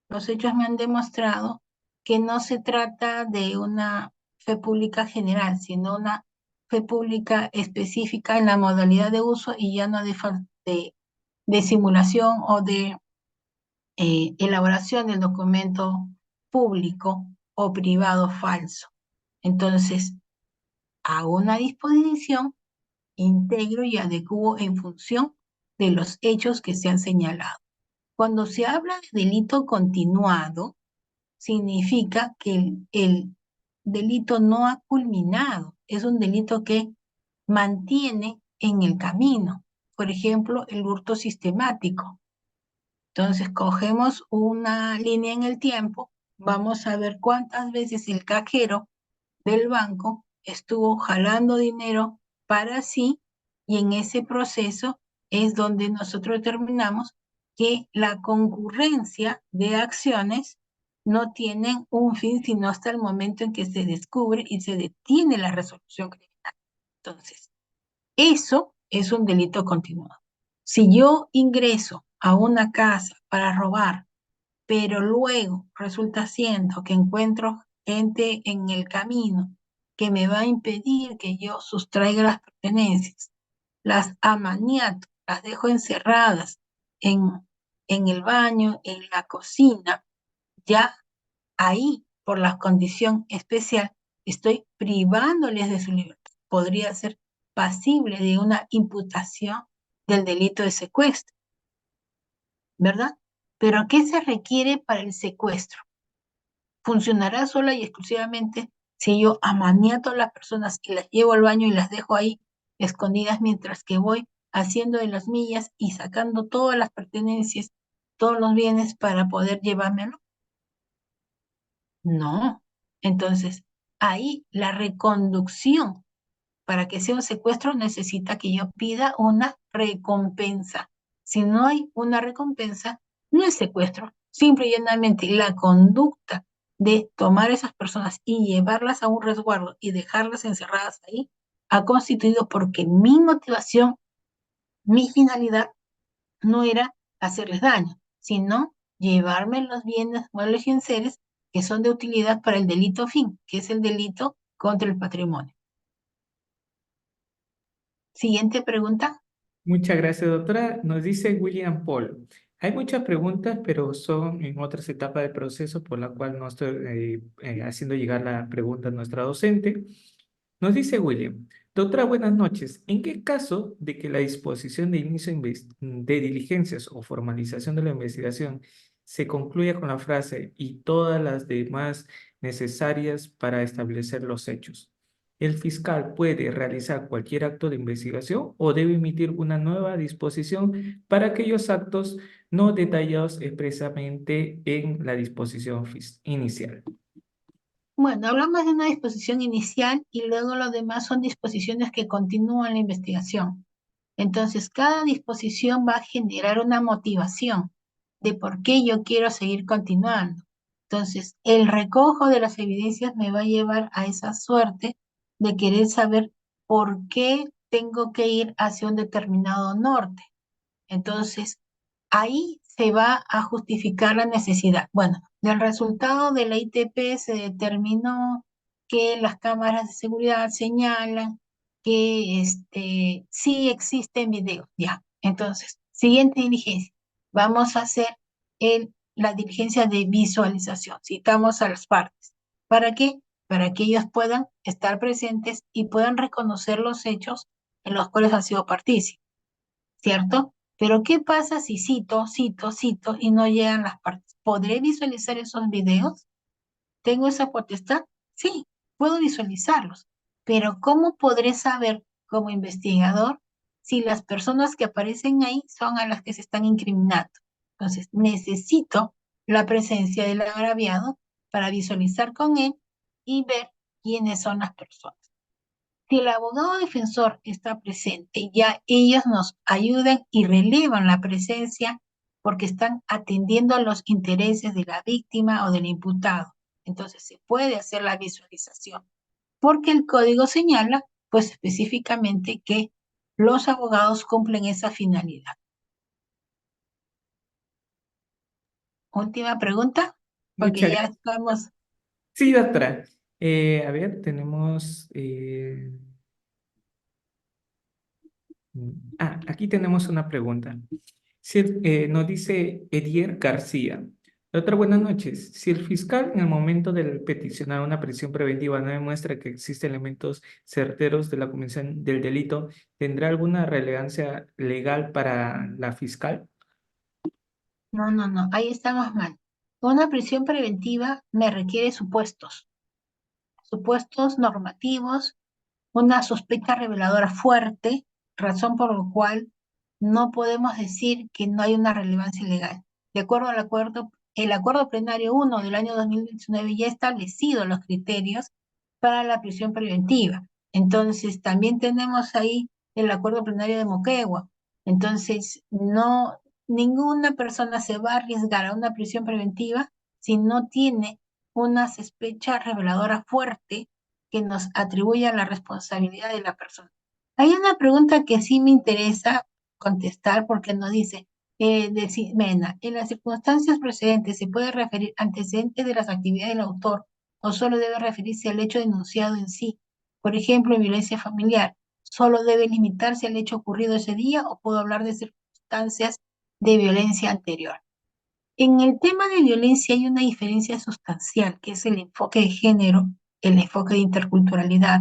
los hechos me han demostrado que no se trata de una fe pública general, sino una fe pública específica en la modalidad de uso y ya no de simulación o de elaboración del documento público o privado falso. Entonces, hago una disposición, integro y adecuo en función de los hechos que se han señalado. Cuando se habla de delito continuado, significa que el delito no ha culminado, es un delito que mantiene en el camino. Por ejemplo, el hurto sistemático. Entonces, cogemos una línea en el tiempo, vamos a ver cuántas veces el cajero del banco estuvo jalando dinero para sí y en ese proceso es donde nosotros determinamos que la concurrencia de acciones no tienen un fin sino hasta el momento en que se descubre y se detiene la resolución criminal. Entonces, eso es un delito continuado. Si yo ingreso a una casa para robar, pero luego resulta siendo que encuentro gente en el camino que me va a impedir que yo sustraiga las pertenencias, las amaniato, las dejo encerradas en el baño, en la cocina, ya ahí, por la condición especial, estoy privándoles de su libertad. Podría ser pasible de una imputación del delito de secuestro, ¿verdad? Pero ¿qué se requiere para el secuestro? Funcionará sola y exclusivamente si yo amaniato a las personas y las llevo al baño y las dejo ahí escondidas mientras que voy haciendo de las millas y sacando todas las pertenencias, todos los bienes para poder llevármelo. No. Entonces, ahí la reconducción para que sea un secuestro necesita que yo pida una recompensa. Si no hay una recompensa, no es secuestro. Simple y llanamente la conducta de tomar esas personas y llevarlas a un resguardo y dejarlas encerradas ahí ha constituido porque mi motivación, mi finalidad no era hacerles daño, sino llevarme los bienes muebles y enseres que son de utilidad para el delito fin, que es el delito contra el patrimonio. Siguiente pregunta. Muchas gracias, doctora. Nos dice William Paul. Hay muchas preguntas, pero son en otras etapas del proceso, por la cual no estoy haciendo llegar la pregunta a nuestra docente. Nos dice William, doctora, buenas noches. ¿En qué caso de que la disposición de inicio de diligencias o formalización de la investigación se concluya con la frase y todas las demás necesarias para establecer los hechos, el fiscal puede realizar cualquier acto de investigación o debe emitir una nueva disposición para aquellos actos no detallados expresamente en la disposición inicial? Bueno, hablamos de una disposición inicial y luego lo demás son disposiciones que continúan la investigación. Entonces, cada disposición va a generar una motivación de por qué yo quiero seguir continuando. Entonces, el recojo de las evidencias me va a llevar a esa suerte de querer saber por qué tengo que ir hacia un determinado norte. Entonces, ahí se va a justificar la necesidad. Bueno, del resultado de la ITP se determinó que las cámaras de seguridad señalan que sí existen videos, ya. Entonces, siguiente diligencia. Vamos a hacer la diligencia de visualización. Citamos a las partes. ¿Para qué? Para que ellos puedan estar presentes y puedan reconocer los hechos en los cuales han sido partícipes, ¿cierto? Pero ¿qué pasa si cito y no llegan las partes? ¿Podré visualizar esos videos? ¿Tengo esa potestad? Sí, puedo visualizarlos, pero ¿cómo podré saber como investigador si las personas que aparecen ahí son a las que se están incriminando? Entonces, necesito la presencia del agraviado para visualizar con él y ver quiénes son las personas. Si el abogado defensor está presente, ya ellos nos ayudan y relevan la presencia porque están atendiendo a los intereses de la víctima o del imputado. Entonces se puede hacer la visualización, porque el código señala pues específicamente que los abogados cumplen esa finalidad. Última pregunta, porque Muchas ya gracias. estamos. Sí, doctora. A ver, tenemos... aquí tenemos una pregunta. Nos dice Edier García. Doctora, buenas noches. Si el fiscal en el momento de peticionar una prisión preventiva no demuestra que existen elementos certeros de la comisión del delito, ¿tendrá alguna relevancia legal para la fiscal? No, no, no, ahí estamos mal. Una prisión preventiva me requiere supuestos normativos, una sospecha reveladora fuerte, razón por la cual no podemos decir que no hay una relevancia legal. De acuerdo al acuerdo, el acuerdo plenario 1 del año 2019 ya ha establecido los criterios para la prisión preventiva. Entonces, también tenemos ahí el acuerdo plenario de Moquegua. Entonces, no, ninguna persona se va a arriesgar a una prisión preventiva si no tiene una sospecha reveladora fuerte que nos atribuya la responsabilidad de la persona. Hay una pregunta que sí me interesa contestar porque nos dice, Mena, en las circunstancias precedentes se puede referir antecedentes de las actividades del autor o solo debe referirse al hecho denunciado en sí. Por ejemplo, violencia familiar, ¿solo debe limitarse al hecho ocurrido ese día o puedo hablar de circunstancias de violencia anterior? En el tema de violencia hay una diferencia sustancial, que es el enfoque de género, el enfoque de interculturalidad,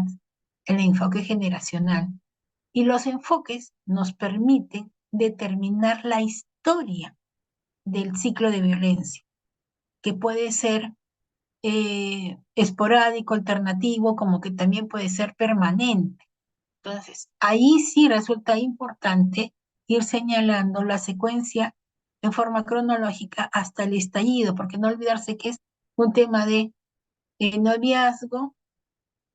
el enfoque generacional. Y los enfoques nos permiten determinar la historia del ciclo de violencia, que puede ser esporádico, alternativo, como que también puede ser permanente. Entonces, ahí sí resulta importante ir señalando la secuencia en forma cronológica hasta el estallido, porque no olvidarse que es un tema de noviazgo,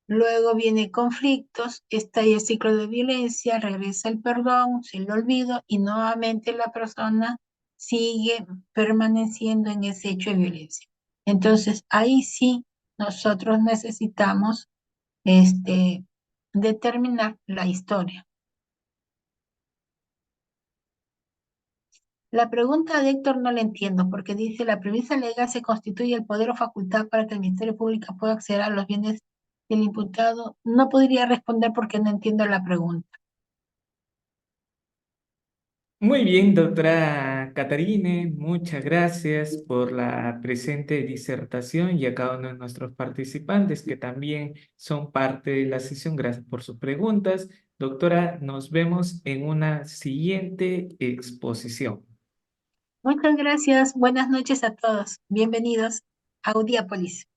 luego viene conflictos, estalla el ciclo de violencia, regresa el perdón, se le olvido y nuevamente la persona sigue permaneciendo en ese hecho de violencia. Entonces, ahí sí nosotros necesitamos determinar la historia. La pregunta de Héctor no la entiendo porque dice la premisa legal se constituye el poder o facultad para que el Ministerio Público pueda acceder a los bienes del imputado. No podría responder porque no entiendo la pregunta. Muy bien, doctora Catarine, muchas gracias por la presente disertación y a cada uno de nuestros participantes que también son parte de la sesión. Gracias por sus preguntas. Doctora, nos vemos en una siguiente exposición. Muchas gracias. Buenas noches a todos. Bienvenidos a Audiápolis.